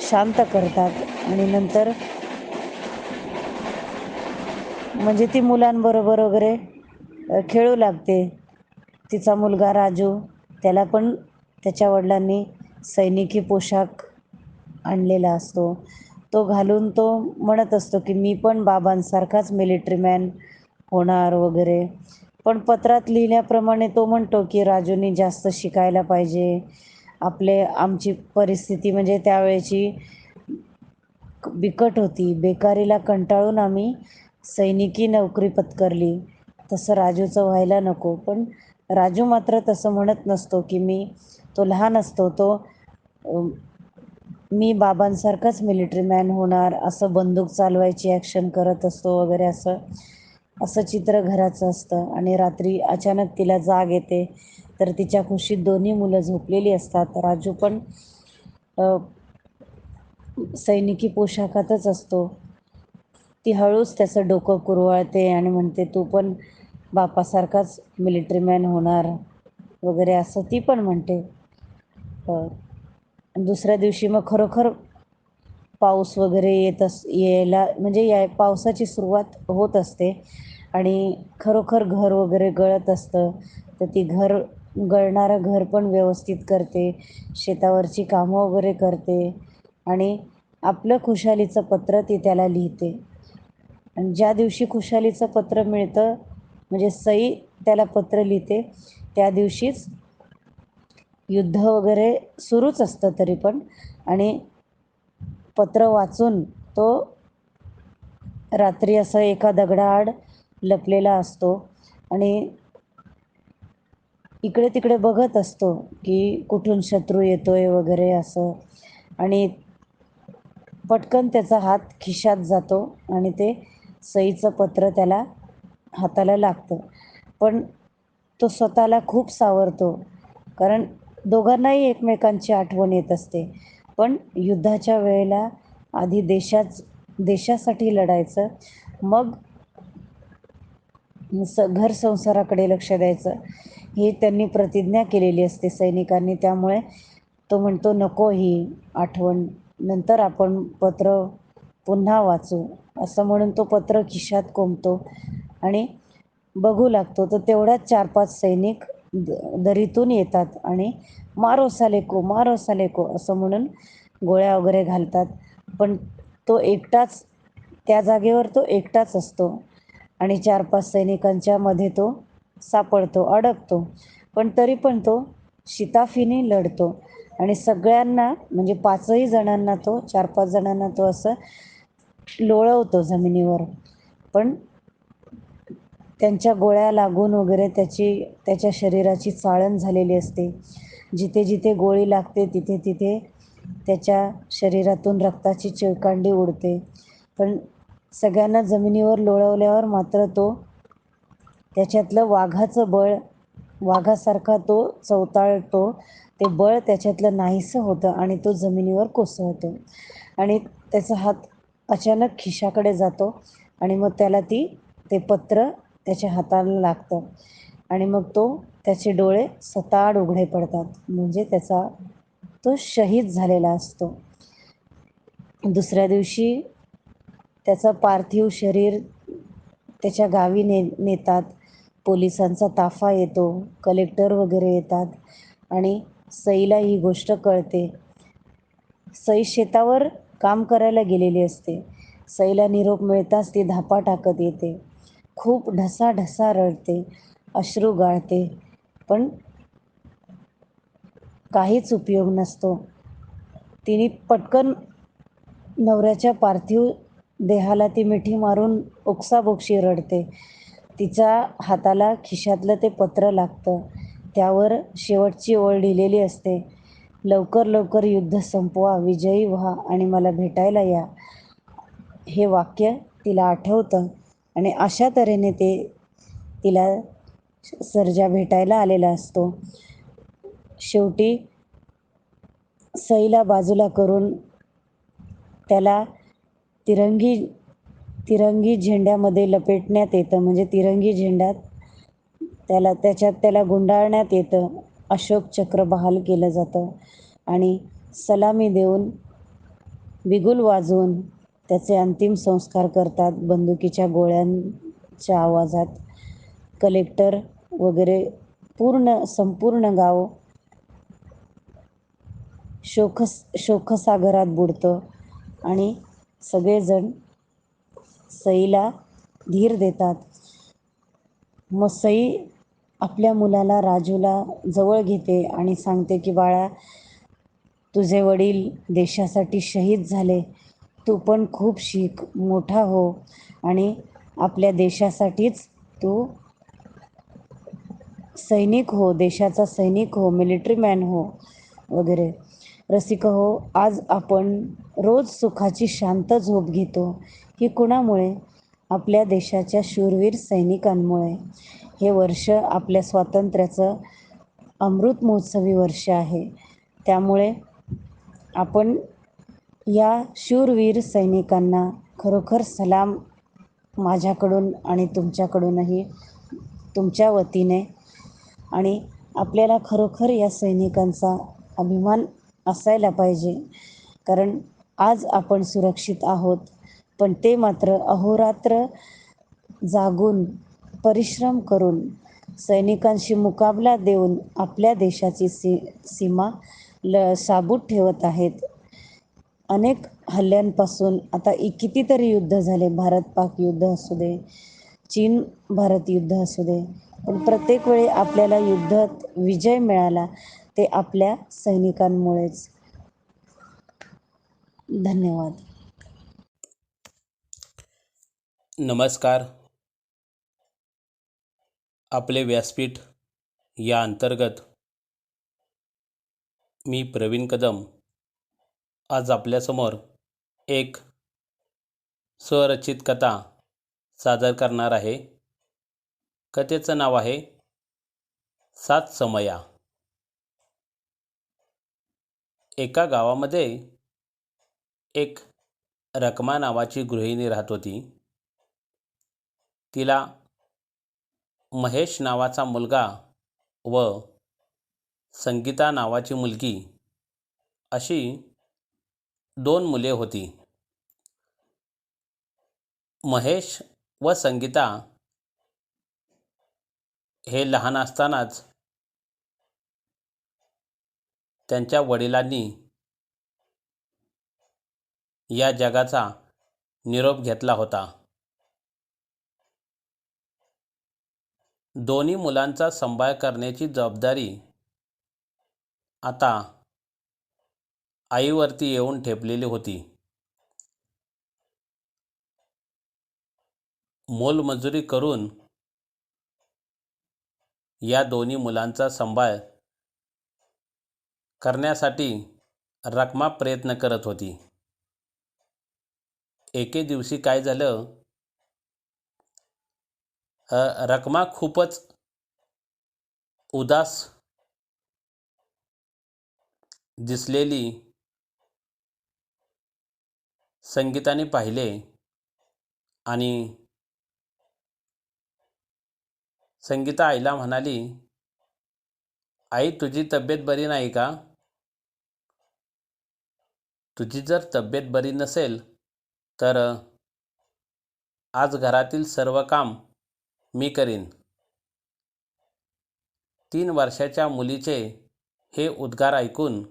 शांत करतात आणि नंतर म्हणजे ती मुलांबरोबर वगैरे खेळू लागते. तिचा मुलगा राजू, त्याला पण त्याच्या वडिलांनी सैनिकी पोशाख आणलेला असतो. तो घालून तो म्हणत असतो की मी पण बाबांसारखाच मिलिटरी मॅन होणार वगैरे. पण पत्रात लिहिल्याप्रमाणे तो म्हणतो की राजूनी जास्त शिकायला पाहिजे. आमची परिस्थिती म्हणजे त्यावेळेची बिकट होती. बेकारीला कंटाळून आम्ही सैनिकी नोकरी पत्करली. तसं राजूचं व्हायला नको. पण राजू मात्र तसं म्हणत नसतो की तो लहान असतो. मी बाबांसारखाच मिलिटरी मॅन होणार असं बंदूक चालवायची ॲक्शन करत असतो वगैरे असं चित्र घराचं असतं. आणि रात्री अचानक तिला जाग येते तर तिच्या कुशीत दोन्ही मुलं झोपलेली असतात. राजू पण सैनिकी पोशाखातच असतो. ती हळूच त्याचं डोकं कुरवाळते आणि म्हणते तू पण बापासारखाच मिलिटरी मॅन होणार वगैरे असं ती पण म्हणते. दुसऱ्या दिवशी मग खरोखर पाऊस वगैरे यायला म्हणजे पावसाची सुरुवात होत असते आणि खरोखर घर वगैरे गळत असतं. तर ती गळणारं घर पण व्यवस्थित करते, शेतावरची कामं वगैरे करते आणि आपलं खुशालीचं पत्र ती त्याला लिहिते. आणि ज्या दिवशी खुशालीचं पत्र मिळतं म्हणजे सई त्याला पत्र लिहिते त्या दिवशीच युद्ध वगैरे सुरूच असतं तरी पण. आणि पत्र वाचून तो रात्री असं एका दगडाआड लपलेला असतो आणि इकडे तिकडे बघत असतो की कुठून शत्रू येतोय वगैरे असं. आणि पटकन त्याचा हात खिशात जातो आणि ते सईचं पत्र त्याला हाताला लागतं. पण तो स्वतःला खूप सावरतो, कारण दोघांनाही एकमेकांची आठवण येत असते. पण युद्धाच्या वेळेला आधी देशासाठी लढायचं, मग घर संसाराकडे लक्ष द्यायचं, ही त्यांनी प्रतिज्ञा केलेली असते सैनिकांनी. त्यामुळे तो म्हणतो नको ही आठवण, नंतर आपण पत्र पुन्हा वाचू असं म्हणून तो पत्र खिशात कोंबतो आणि बघू लागतो. तर तेवढ्यात 4-5 सैनिक दरीतून येतात आणि मारो सालेको, मारो सालेको असं म्हणून गोळ्या वगैरे घालतात. पण तो एकटाच त्या जागेवर असतो आणि 4-5 सैनिकांच्या मध्ये तो सापडतो, अडकतो. पण तरी पण तो शिताफीने लढतो आणि सगळ्यांना म्हणजे 5ही जणांना 4-5 जणांना तो असं लोळवतो जमिनीवर. पण त्यांच्या गोळ्या लागून वगैरे त्याच्या शरीराची चाळण झालेली असते. जिथे जिथे गोळी लागते तिथे तिथे त्याच्या शरीरातून रक्ताची चिळकांडी उडते. पण सगळ्यांना जमिनीवर लोळवल्यावर मात्र तो त्याच्यातलं वाघाचं बळ, वाघासारखा तो चवताळतो, ते बळ त्याच्यातलं नाहीसं होतं आणि तो जमिनीवर कोसळतो आणि त्याचा हात अचानक खिशाकडे जातो आणि मग त्याला ते पत्र त्याच्या हाताला लागतं आणि मग त्याचे डोळे सताड उघडे पडतात. म्हणजे तो शहीद झालेला असतो. दुसऱ्या दिवशी त्याचं पार्थिव शरीर त्याच्या गावी नेतात. पोलिसांचा ताफा येतो, कलेक्टर वगैरे येतात आणि सईला ही गोष्ट कळते. सई शेतावर काम करायला गेलेली असते सईला निरोप मिळताच ती धापा टाकत येते. खूप ढसाढसा रडते, अश्रू गाळते, पण काहीच उपयोग नसतो. तिने पटकन नवऱ्याच्या पार्थिव देहाला ती मिठी मारून ओक्साबोक्शी रडते. तिच्या हाताला खिशातलं ते पत्र लागतं. त्यावर शेवटची ओळ लिहिलेली असते, लवकर लवकर युद्ध संपवा, विजयी व्हा आणि मला भेटायला या. हे वाक्य तिला आठवतं आणि अशा तऱ्हेने तिला सर्जा भेटायला आलेला असतो. शेवटी सईला बाजूला करून त्याला तिरंगी झेंड्यामध्ये लपेटण्यात येतं, म्हणजे तिरंगी झेंड्यात त्याला गुंडाळण्यात येतं. अशोक चक्र बहाल केलं जातं आणि सलामी देऊन, बिगुल वाजवून त्याचे अंतिम संस्कार करतात. बंदुकीच्या गोळ्यांच्या आवाजात कलेक्टर वगैरे संपूर्ण गाव शोकसागरात बुडतं आणि सगळेजण सईला धीर देतात. मग सई आपल्या मुलाला राजूला जवळ घेते आणि सांगते की बाळा, तुझे वडील देशासाठी शहीद झाले, तू पण खूप शिक, मोठा हो आणि आपल्या देशासाठीच तू सैनिक हो, देशाचा सैनिक हो, मिलिटरी मॅन हो वगैरे. रसिक हो, आज आपण रोज सुखाची शांत झोप घेतो. ही कुणामुळे? आपल्या देशाच्या शूरवीर सैनिकांमुळे. हे वर्ष आपल्या स्वातंत्र्याचं अमृत महोत्सवी वर्ष आहे. त्यामुळे आपण या शूरवीर सैनिकांना खरोखर सलाम माझ्याकडून आणि तुमच्याकडूनही, तुमच्या वतीने. आणि आपल्याला खरोखर या सैनिकांचा अभिमान असायला पाहिजे, कारण आज आपण सुरक्षित आहोत, पण ते मात्र अहोरात्र जागून परिश्रम करून सैनिकांशी मुकाबला देऊन आपल्या देशाची सीमा साबूत ठेवत आहेत. अनेक हल्ल्यांपासून आता कितीतरी युद्ध झाले, भारत-पाक युद्ध असू दे, चीन-भारत युद्ध असू दे, पण प्रत्येक वेळी आपल्याला युद्धात विजय मिळाला ते आपल्या सैनिकांमुळेच. धन्यवाद. नमस्कार. आपले व्यासपीठ या अंतर्गत मी प्रवीण कदम आज आपल्यासमोर एक स्वरचित कथा सादर करणार आहे. कथेचं नाव आहे 7 समया. एका गावामध्ये एक रखमा नावाची गृहिणी राहत होती. तिला महेश नावाचा मुलगा व संगीता नावाची मुलगी अशी 2 मुले होती. महेश व संगीता हे लहान असतानाच त्यांच्या वडिलांनी या जगाचा निरोप घेतला होता. दोन्ही मुलांचा सांभाळ करण्याची जबाबदारी आता आईवरती येऊन ठेपलेली होती. मोलमजुरी करून या दोन्ही मुलांचा सांभाळ करण्यासाठी रखमा प्रयत्न करत होती. एके दिवशी काय झालं, रखमा खूपच उदास दिसलेली संगीताने पाहिले आणि संगीता आईला म्हणाली, आई, तुझी तब्येत बरी नाही का? तुझी जर तब्येत बरी नसेल तर आज घरातील सर्व काम मी करीन. 3 वर्षाच्या मुलीचे हे उद्गार ऐकून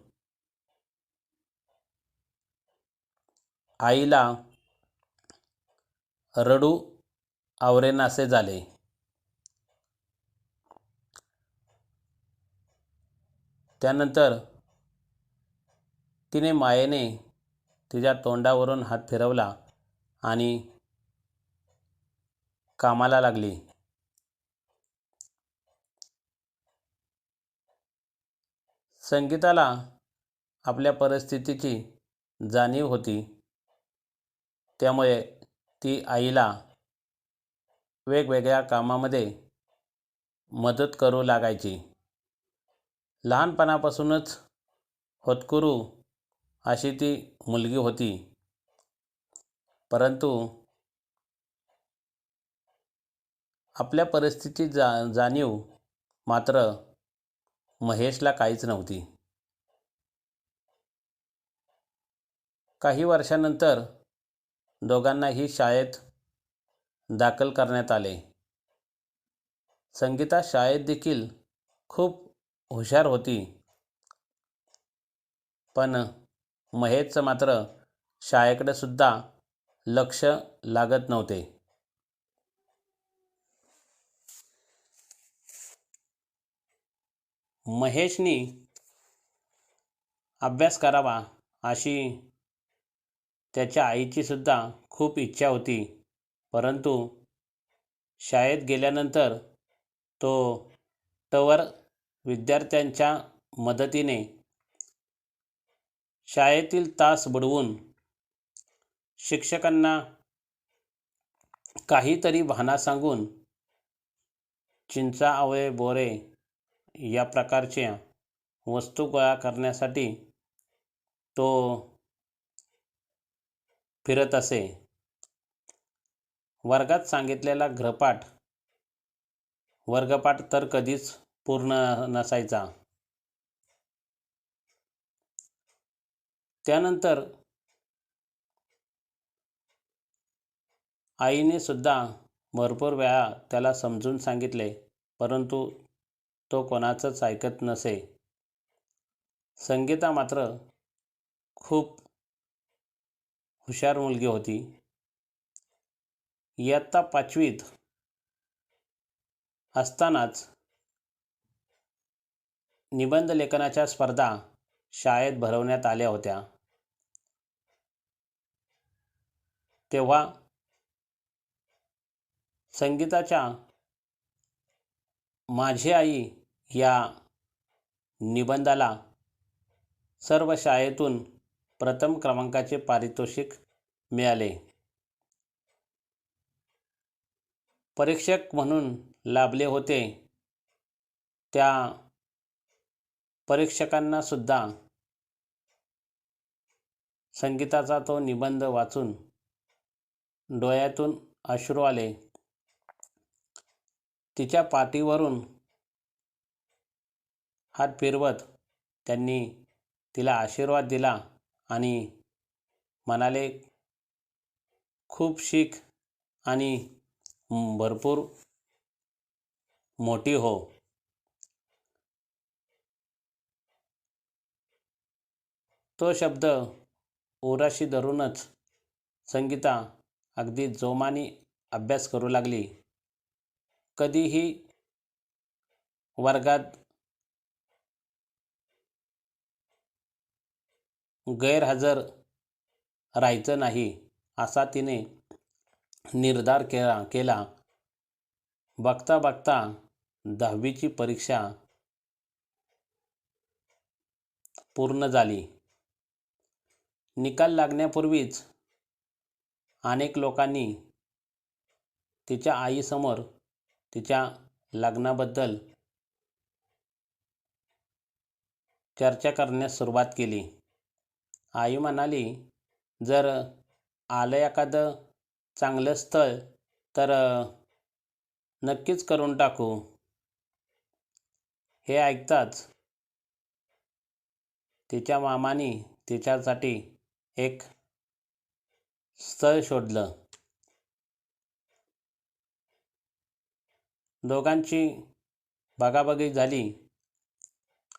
आईला रडू आवरेनासे झाले. त्यानंतर तिने मायेने तिच्या तोंडावरून हात फिरवला आणि कामाला लागली. संगीताला आपल्या परिस्थितीची जाणीव होती. त्यामुळे ती आईला वेगवेगळ्या कामामध्ये मदत करू लागायची. लहानपणापासूनच होतकरू अशी ती मुलगी होती. परंतु आपल्या परिस्थितीची जाणीव मात्र महेशला काहीच नव्हती. काही वर्षानंतर दोघांनाही शाळेत दाखल करण्यात आले. संगीता शाळेत देखील खूप हुशार होती. पण महेशचं मात्र शाळेकडे सुद्धा लक्ष लागत नव्हते. महेशनी अभ्यास करावा अशी त्याच्या आईची सुद्धा खूप इच्छा होती. परंतु शाळेत गेल्यानंतर तो टवर विद्यार्थ्यांच्या मदतीने शाळेतील तास बुडवून शिक्षकांना काहीतरी बहाणा सांगून चिंचा, आवळे, बोरे या प्रकारच्या वस्तू गोळा करण्यासाठी तो फिरत असे. वर्गात सांगितलेला वर्गपाठ तर कधीच पूर्ण नसायचा. त्यानंतर आईने सुद्धा भरपूर वेळा त्याला समजून सांगितले, परंतु तो कोणाचंच ऐकत नसे. संगीता मात्र खूप हुशार मुलगी होती. इयत्ता 5वीत असतानाच निबंध लेखनाच्या स्पर्धा शाळेत भरवण्यात आल्या होत्या. तेव्हा संगीताच्या माझी आई या निबंधाला सर्व शाळेतून प्रथम क्रमांकाचे पारितोषिक मिळाले. परीक्षक म्हणून लाभले होते त्या परीक्षकांना सुद्धा संगीताचा तो निबंध वाचून डोळ्यातून अश्रू आले. तिच्या पाठीवरून हात फिरवत त्यांनी तिला आशीर्वाद दिला आणि म्हणाले, खूप शिक आणि भरपूर मोठी हो. तो शब्द उराशी धरूनच संगीता अगदी जोमाने अभ्यास करू लागली. कधीही वर्गात गैरहजर राहायचं नाही असा तिने निर्धार केला. बघता बघता 10वीची परीक्षा पूर्ण झाली. निकाल लागण्यापूर्वीच अनेक लोकांनी तिच्या आईसमोर तिच्या लग्नाबद्दल चर्चा करण्यास सुरुवात केली. आई म्हणाली, जर आलं एखादं चांगलं स्थळ तर नक्कीच करून टाकू. हे ऐकताच तिच्या मामाने तिच्यासाठी एक स्थळ शोधलं. दोघांची बघाबघी झाली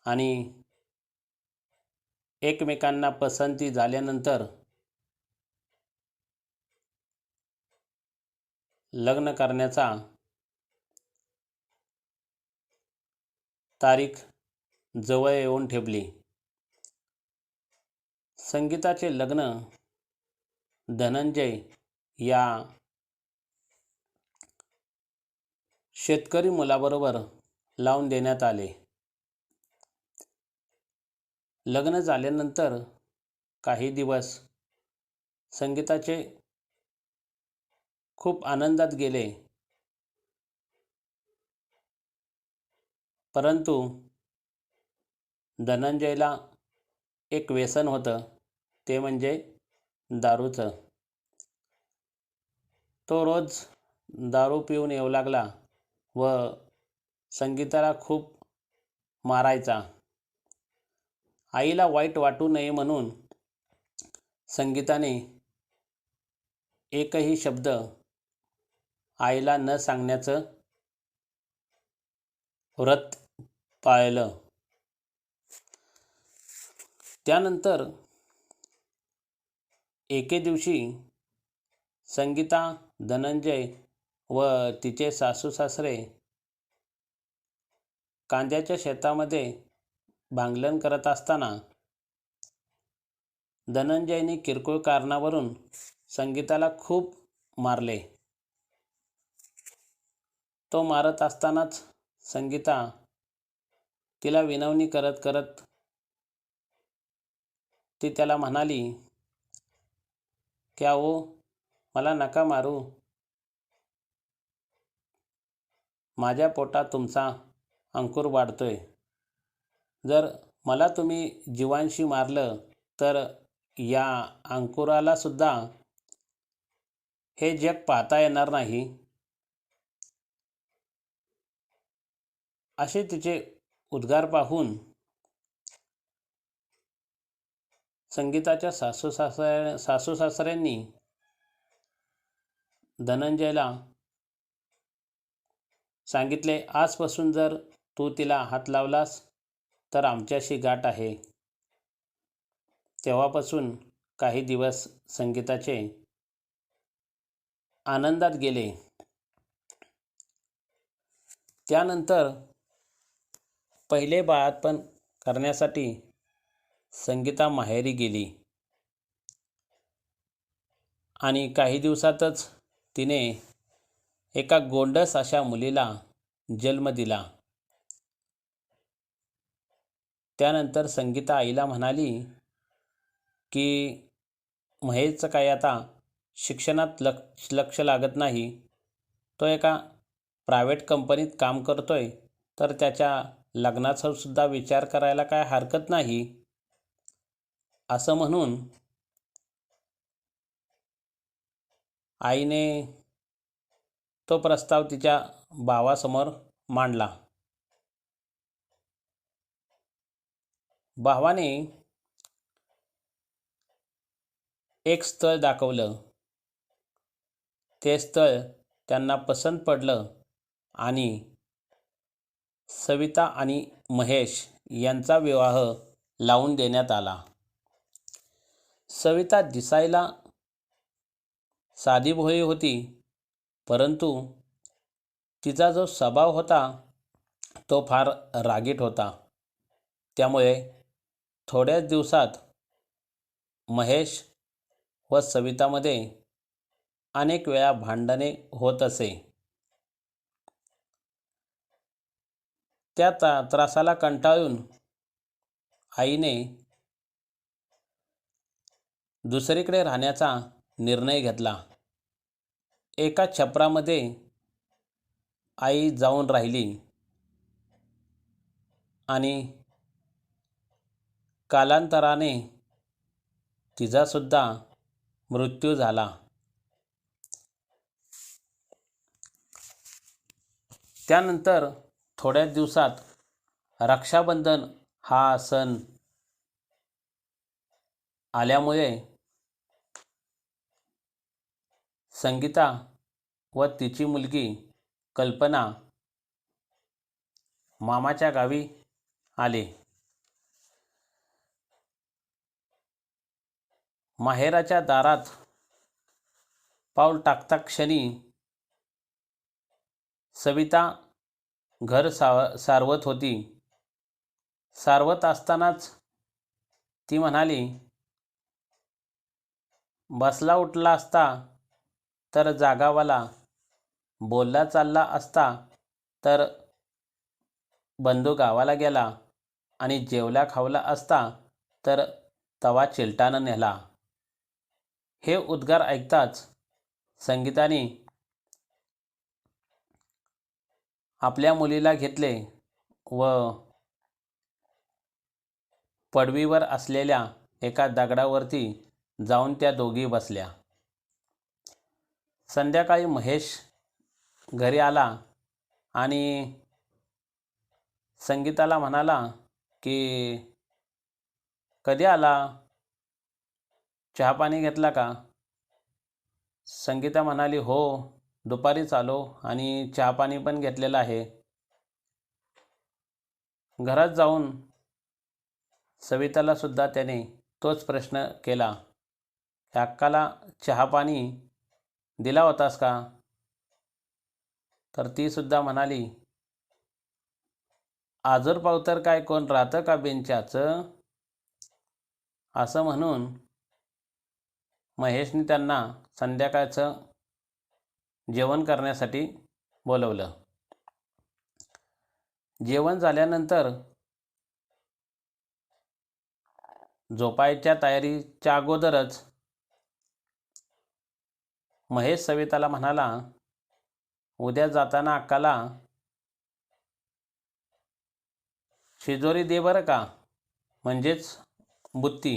आणि एकमेकांना पसंती झाल्यानंतर लग्न करण्याचा तारीख जवळ येऊन ठेपली. संगीताचे लग्न धनंजय या शेतकरी मुलाबरोबर लावून देण्यात आले. लग्न झाल्यानंतर काही दिवस संगीताचे खूप आनंदात गेले, परंतु धनंजयला एक व्यसन होतं, ते म्हणजे दारूचं. तो रोज दारू पिऊन येऊ लागला व संगीताला खूप मारायचा. आईला वाईट वाटू नये म्हणून संगीताने एकही शब्द आईला न सांगण्याचं व्रत पाळलं. त्यानंतर एके दिवशी संगीता, धनंजय व तिचे सासू सासरे कांद्याच्या शेतामध्ये भांगलन करत असताना धनंजयने किरकोळ कारणावरून संगीताला खूप मारले. तो मारत असतानाच संगीता तिला विनवणी करत करत ती त्याला म्हणाली, क्या हो, मला नका मारू, माझ्या पोटात तुमचा अंकुर वाढतोय. जर मला तुम्ही जीवांशी मारलं तर या अंकुराला सुद्धा हे जग पाहता येणार नाही. असे तिचे उद्गार पाहून संगीताच्या सासू सासऱ्यांनी धनंजयला सांगितले, आजपासून जर तू तिला हात लावलास तर आमच्याशी गाठ आहे. तेव्हापासून काही दिवस संगीताचे आनंदात गेले. त्यानंतर पहिले बाळंतपण करण्यासाठी संगीता माहेरी गेली आणि काही दिवसातच तिने एका गोंडस अशा मुलीला जन्म दिला. त्यानंतर संगीता आईला म्हणाली की महेशचं काय आता शिक्षणात लक्ष लागत नाही, तो एका प्रायव्हेट कंपनीत काम करतोय, तर त्याच्या लग्नाचा सुद्धा विचार करायला काय हरकत नाही. असं म्हणून आईने तो प्रस्ताव तिच्या भावासमोर मांडला. भावाने एक स्थळ दाखवलं. ते स्थळ त्यांना पसंत पडलं आणि सविता आणि महेश यांचा विवाह लावून देण्यात आला. सविता दिसायला साधीभोळी होती, परंतु तिचा जो स्वभाव होता तो फार रागीट होता. त्यामुळे थोड्याच दिवसात महेश व सवितामध्ये अनेक वेळा भांडणे होत असे. त्या त्रासाला कंटाळून आईने दुसरीकडे राहण्याचा निर्णय घेतला. एका छपरामध्ये आई जाऊन राहिली आणि कालांतराने तिचासुद्धा मृत्यू झाला. त्यानंतर थोड्याच दिवसात रक्षाबंधन हा सण आल्यामुळे संगीता व तिची मुलगी कल्पना मामाच्या गावी आले. माहेराच्या दारात पाऊल टाकता क्षणी सविता घर सारवत होती. सारवत असतानाच ती म्हणाली, बसला उठला असता तर जागावाला, बोलला चालला असता तर बंधू गावाला गेला, आणि जेवला खावला असता तर तवा चिलटानं नेला. हे उद्गार ऐकताच संगीताने आपल्या मुलीला घेतले व पडवीवर असलेल्या एका दगडावरती जाऊन त्या दोघी बसल्या. संध्याकाळी महेश घरी आला आणि संगीताला म्हणाला की कधी आला, चहा पाणी घेतला का? संगीता म्हणाली, हो, दुपारीच आलो आणि चहा पाणी पण घेतलेलं आहे. घरात जाऊन सविताला सुद्धा त्याने तोच प्रश्न केला, अक्काला चहा पाणी दिला होतास का? तर ती सुद्धा म्हणाली, आजर पावतर काय कोण राहतं का बेंचाचं? असं म्हणून महेशने त्यांना संध्याकाळचं जेवण करण्यासाठी बोलवलं. जेवण झाल्यानंतर झोपायच्या तयारीच्या अगोदरच महेश सविताला म्हणाला, उद्या जाताना अक्काला शिजोरी दे बरं का, म्हणजेच बुत्ती.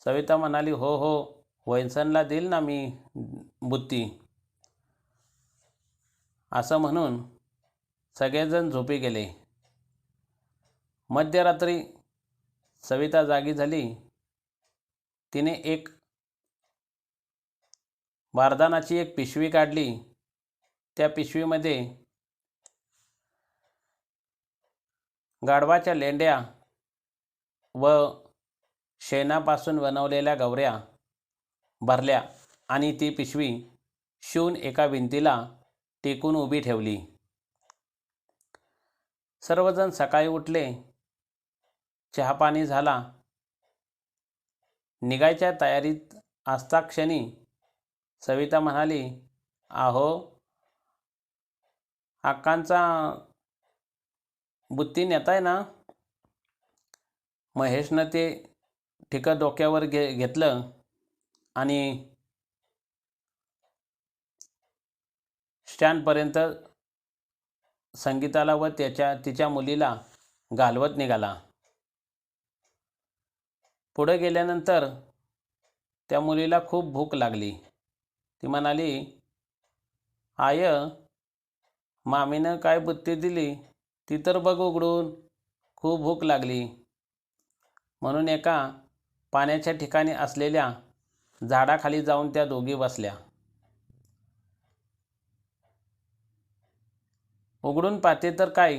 सविता म्हणाली, हो हो, वैसनला देईल ना मी बुत्ती. असं म्हणून सगळेजण झोपी गेले. मध्यरात्री सविता जागी झाली. तिने एक बारदानाची एक पिशवी काढली. त्या पिशवीमध्ये गाढवाच्या लेंड्या व शेणापासून बनवलेल्या गवऱ्या भरल्या आणि ती पिशवी शिवून एका भिंतीला टेकून उभी ठेवली. सर्वजण सकाळी उठले. चहापाणी झाला. निघायच्या तयारीत असता क्षणी सविता म्हणाली, अहो, अक्कांचा बुत्ती नेताय ना? महेशनं ते ठिकं डोक्यावर घेतलं आणि स्टँडपर्यंत संगीताला व तिच्या मुलीला घालवत निघाला. पुढे गेल्यानंतर त्या मुलीला खूप भूक लागली. ती म्हणाली, आय, मामीनं काय बुत्ती दिली ती तर बघ उघडून, खूप भूक लागली. म्हणून एका पाण्याच्या ठिकाणी असलेल्या झाडाखाली जाऊन त्या दोघी बसल्या. उघडून पाहते तर काय,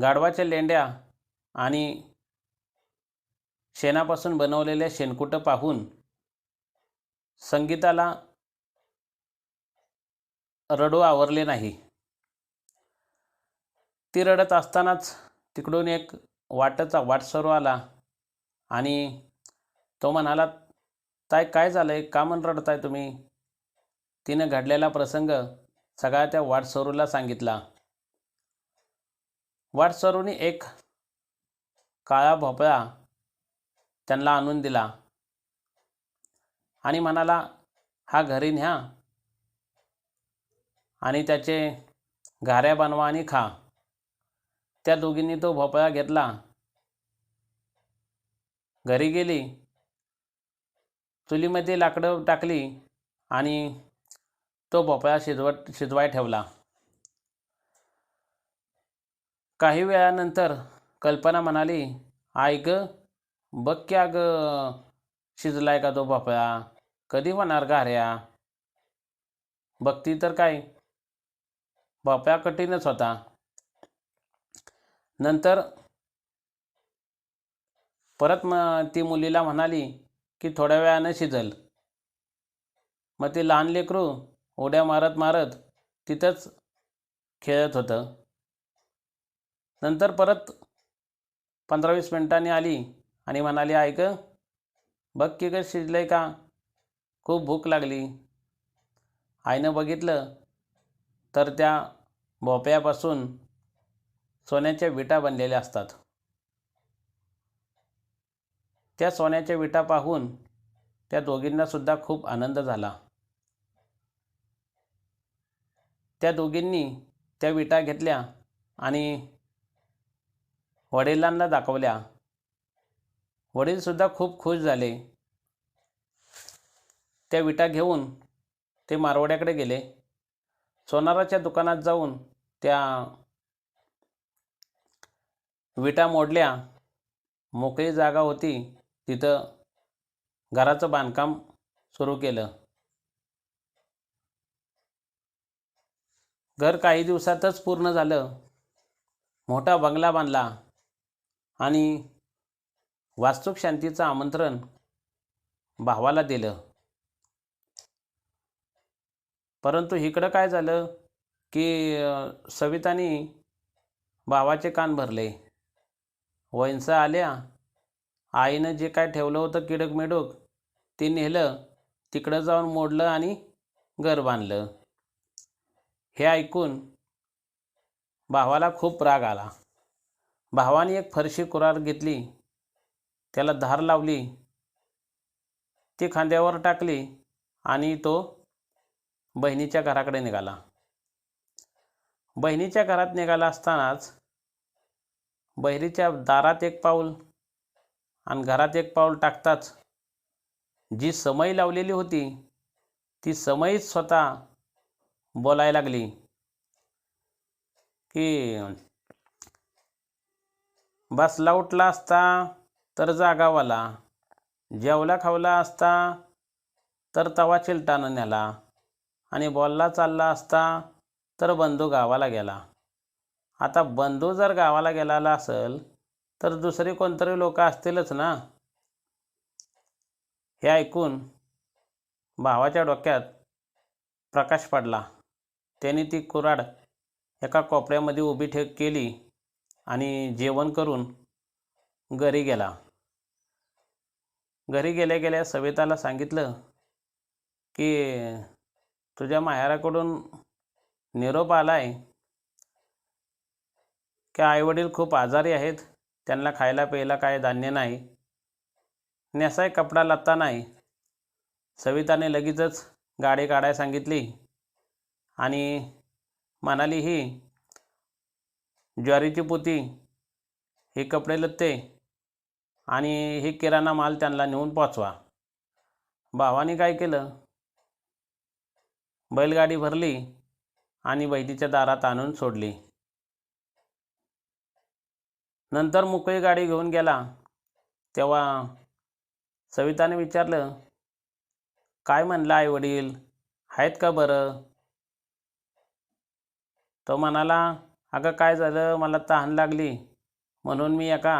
गाढवाच्या लेंड्या आणि शेणापासून बनवलेल्या शेणकुटं पाहून संगीताला रडू आवरले नाही. ती रडत असतानाच तिकडून एक वाटसरू आला आणि तो म्हणाला, ताई काय झालंय, का म्हणून रडताय तुम्ही? तिनं घडलेला प्रसंग सगळा त्या वाटसरूला सांगितला. वाटसरूने एक काळा भोपळा त्यांना आणून दिला आणि म्हणाला, हा घरी न्या आणि त्याचे घाऱ्या बनवा आणि खा. त्या दोघींनी तो भोपळा घेतला. घरी गेली, चुलीमध्ये लाकडं टाकली आणि तो भोपळा शिजवाय ठेवला. काही वेळानंतर कल्पना म्हणाली, आई ग, बघ क्या ग, शिजलाय का तो भोपळा, कधी होणार घाऱ्या? बघती तर काय, भोपळा कठीणच होता. नंतर परत ती मुलीला म्हणाली की थोड्या वेळानं शिजल. मग ते लहान लेकरू उड्या मारत मारत तिथंच खेळत होतं. नंतर परत 15-20 मिनिटांनी आली आणि म्हणाली, "आई गं, बघ की गं शिजलंय का? खूप भूक लागली." आईनं बघितलं तर त्या भोपळ्यापासून सोन्याच्या विटा बनलेल्या असतात. त्या सोन्याच्या विटा पाहून त्या दोघींनासुद्धा खूप आनंद झाला. त्या दोघींनी त्या विटा घेतल्या आणि वडिलांना दाखवल्या. वडीलसुद्धा खूप खुश झाले. त्या विटा घेऊन ते मारवाड्याकडे गेले. सोनाराच्या दुकानात जाऊन त्या विटा मोडल्या. मोकळी जागा होती, तिथं घराचं बांधकाम सुरू केलं. घर काही दिवसातच पूर्ण झालं. मोठा बंगला बांधला आणि वास्तुशांतीचं आमंत्रण भावाला दिलं. परंतु इकडं काय झालं की सविताने भावाचे कान भरले. वैंसा आल्या. आईनं जे काय ठेवलं होतं किडक मिडूक ते नेलं, तिकडं जाऊन मोडलं आणि घर बांधलं. हे ऐकून भावाला खूप राग आला. भावाने एक फरशी कुऱ्हाड घेतली, त्याला धार लावली, ती खांद्यावर टाकली आणि तो बहिणीच्या घराकडे निघाला. बहिणीच्या घरात निघाला असतानाच बहिणीच्या दारात एक पाऊल आणि घरात एक पाऊल टाकताच जी समई लावलेली होती ती समईच स्वतः बोलायला लागली की बसला उठला असता तर जागावाला, जेवला खावला असता तर तवा चिलटानं नेला आणि बोलला चालला असता तर बंधू गावाला गेला. आता बंधू जर गावाला गेलेला असेल तर दुसरे कोणतरी लोक असतीलच ना. हे ऐकून भावाच्या डोक्यात प्रकाश पडला. त्याने ती कुऱ्हाड एका कोपऱ्यामध्ये उभी केली आणि जेवण करून घरी गेला. घरी गेल्या गेल्या सविताला सांगितलं की तुझ्या माहेराकडून निरोप आलाय की आईवडील खूप आजारी आहेत, त्यांना खायला प्यायला काय धान्य नाही, नेसाय कपडा लत्ता नाही. सविताने लगेचच गाडी काढायला सांगितली आणि म्हणाली, ही ज्वारीची पोती, हे कपडे लत्ते आणि हे किराणा माल त्यांना नेऊन पोचवा. भावाने काय केलं, बैलगाडी भरली आणि बहिणीच्या दारात आणून सोडली. नंतर मोकळी गाडी घेऊन गेला. तेव्हा सविताने विचारलं, काय म्हणलं आई वडील, आहेत का बरं? तो म्हणाला, अगं काय झालं, मला तहान लागली म्हणून मी एका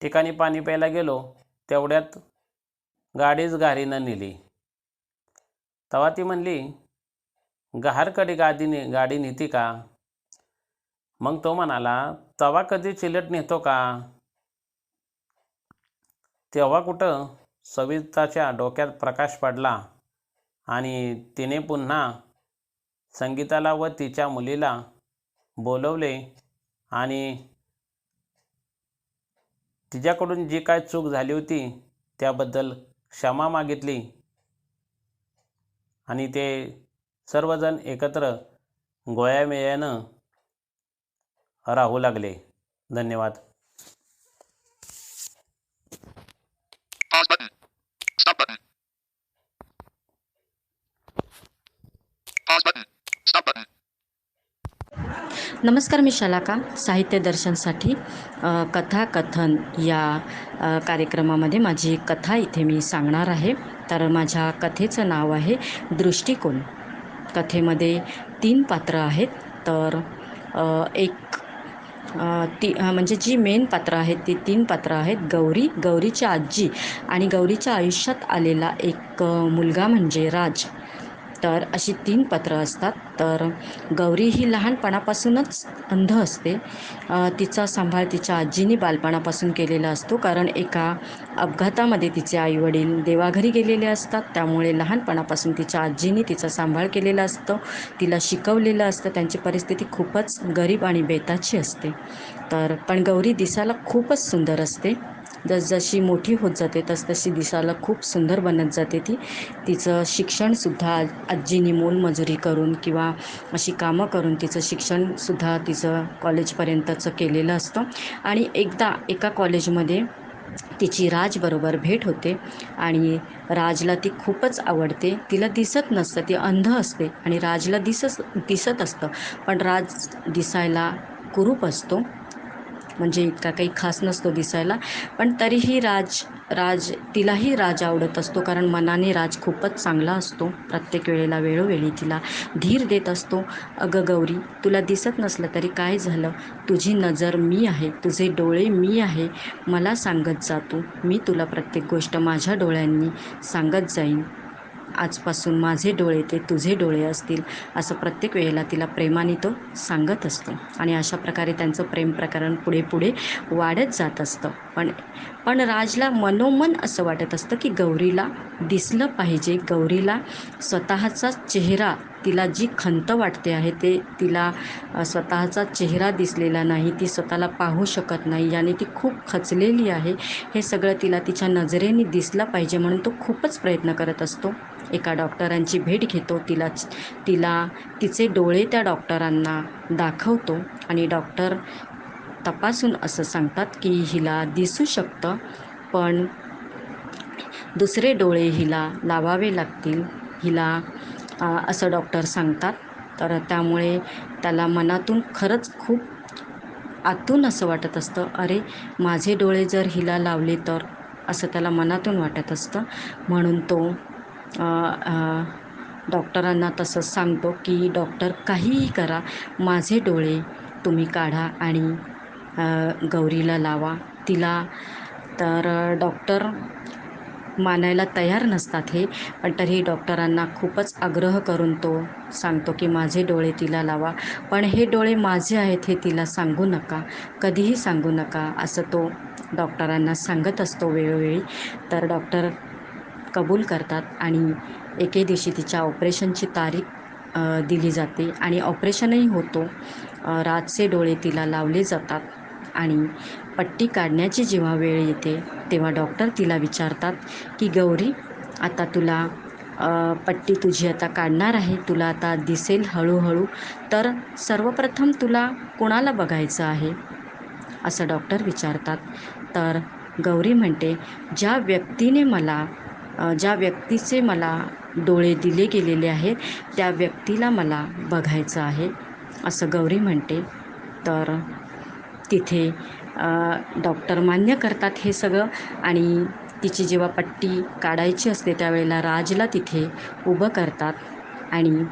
ठिकाणी पाणी प्यायला गेलो, तेवढ्यात गाडीच गाडीनं नेली. तेव्हा ती म्हणली, गहारकडे गाडी नेती का? मग तो म्हणाला, तवा कधी चिलट नेतो का? तेव्हा कुठं सविताच्या डोक्यात प्रकाश पडला आणि तिने पुन्हा संगीताला व तिच्या मुलीला बोलवले आणि तिच्याकडून जी काय चूक झाली होती त्याबद्दल क्षमा मागितली आणि ते सर्वजण एकत्र गोळ्यामेळ्यानं राहू लागले. धन्यवाद. Pause button. Stop button. Pause button. Stop button. नमस्कार, मी शलाका. साहित्य दर्शनसाठी कथाकथन या कार्यक्रमामध्ये माझी कथा इथे मी सांगणार आहे. तर माझ्या कथेचं नाव आहे दृष्टिकोन. कथेमध्ये 3 पात्र आहेत. तर एक म्हणजे जी मेन पात्र आहेत ती 3 पात्र आहेत. गौरी, गौरीची आजी आणि गौरीच्या आयुष्यात आलेला एक मुलगा म्हणजे राज. तर अशी 3 पात्र असतात. तर गौरी ही लहानपणापासूनच अंध असते. तिचा सांभाळ तिच्या आजीने बालपणापासून केलेला असतो, कारण एका अपघातामध्ये तिचे आईवडील देवाघरी गेलेले असतात. त्यामुळे लहानपणापासून तिच्या आजीने तिचा सांभाळ केलेला असतो, तिला शिकवलेलं असतं. त्यांची परिस्थिती खूपच गरीब आणि बेताची असते. पण गौरी दिसायला खूपच सुंदर असते. जसजशी मोठी होत जाते तसतशी दिसायला खूप सुंदर बनत जाते ती. तिचं शिक्षणसुद्धा आजीनी मोलमजुरी करून किंवा अशी कामं करून तिचं शिक्षणसुद्धा तिचं कॉलेजपर्यंतचं केलेलं असतं. आणि एकदा एका कॉलेजमध्ये तिची राजबरोबर भेट होते आणि राजला ती खूपच आवडते. तिला दिसत नसतं, ती अंध असते आणि राजला दिसत असतं. पण राज दिसायला कुरूप असतो, म्हणजे इतका काही खास नसतो दिसायला. पण तरीही तिलाही राज आवडत असतो, कारण मनाने राज खूपच चांगला असतो. प्रत्येक वेळेला वेळोवेळी तिला धीर देत असतो. अगं गौरी, तुला दिसत नसलं तरी काय झालं, तुझी नजर मी आहे, तुझे डोळे मी आहे, मला सांगत जा तू. मी तुला प्रत्येक गोष्ट माझ्या डोळ्यांनी सांगत जाईन. आजपासून माझे डोळे ते तुझे डोळे असतील, असं प्रत्येक वेळेला तिला प्रेमाने तो सांगत असतो. आणि अशा प्रकारे त्यांचं प्रेम प्रकरण पुढे पुढे वाढत जात असतं. पण राजला मनोमन असं वाटत असतं की गौरीला दिसलं पाहिजे. गौरीला स्वतःचा चेहरा, तिला जी खंत वाटते आहे ते तिला स्वतःचा चेहरा दिसलेला नाही, ती स्वतःला पाहू शकत नाही आणि ती खूप खचलेली आहे. हे सगळं तिला तिच्या नजरेने दिसलं पाहिजे म्हणून तो खूपच प्रयत्न करत असतो. एका डॉक्टरांची भेट घेतो. तिचे डोळे त्या डॉक्टरांना दाखवतो आणि डॉक्टर तपासून असं सांगतात की हिला दिसू शकतं, पण दुसरे डोळे हिला लावावे लागतील हिला, असं डॉक्टर सांगतात. तर त्यामुळे त्याला मनातून खरंच खूप आतून असं वाटत असतं, अरे माझे डोळे जर हिला लावले तर, असं त्याला मनातून वाटत असतं. म्हणून तो डॉक्टरांना तसंच सांगतो की डॉक्टर काहीही करा, माझे डोळे तुम्ही काढा आणि गौरीला लावा तिला. तर डॉक्टर मानायला तयार नसतात हे, पण तरीही डॉक्टरांना खूपच आग्रह करून तो सांगतो की माझे डोळे तिला लावा, पण हे डोळे माझे आहेत हे तिला सांगू नका, कधीही सांगू नका, असं तो डॉक्टरांना सांगत असतो वेळोवेळी. तर डॉक्टर कबूल करतात आणि एके दिवशी तिच्या ऑपरेशनची तारीख दिली जाते आणि ऑपरेशनही होतो. राजचे डोळे तिला लावले जातात आणि पट्टी काढण्याची जेव्हा वेळ येते तेव्हा डॉक्टर तिला विचारतात की गौरी, आता तुला पट्टी तुझी आता काढणार आहे, तुला आता दिसेल हळूहळू, तर सर्वप्रथम तुला कोणाला बघायचं आहे, असं डॉक्टर विचारतात. तर गौरी म्हणते, ज्या व्यक्तीचे मला डोळे दिले गेलेले आहेत त्या व्यक्तीला मला बघायचं आहे, असं गौरी म्हणते. तर तिथे डॉक्टर मान्य करतात हे सगळं आणि तिची जेव्हा पट्टी काढायची असते त्यावेळेला राजला तिथे उभं करतात आणि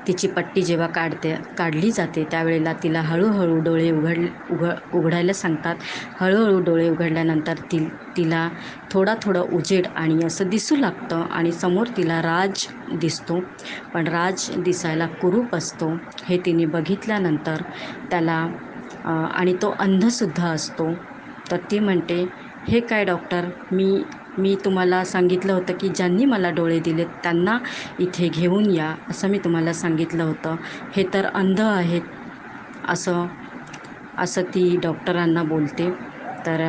तिची पट्टी जेव्हा काढली जाते त्यावेळेला तिला हळूहळू डोळे उघडायला सांगतात. हळूहळू डोळे उघडल्यानंतर तिला थोडा उजेड आणि असं दिसू लागतं आणि समोर तिला राज दिसतो. पण राज दिसायला कुरूप असतो हे तिने बघितल्यानंतर त्याला, आणि तो अंधसुद्धा असतो. तर ती म्हणते, हे काय डॉक्टर, मी तुम्हाला सांगितलं होतं की ज्यांनी मला डोळे दिलेत त्यांना इथे घेऊन या, असं मी तुम्हाला सांगितलं होतं, हे तर अंध आहेत, असं ती डॉक्टरांना बोलते. तर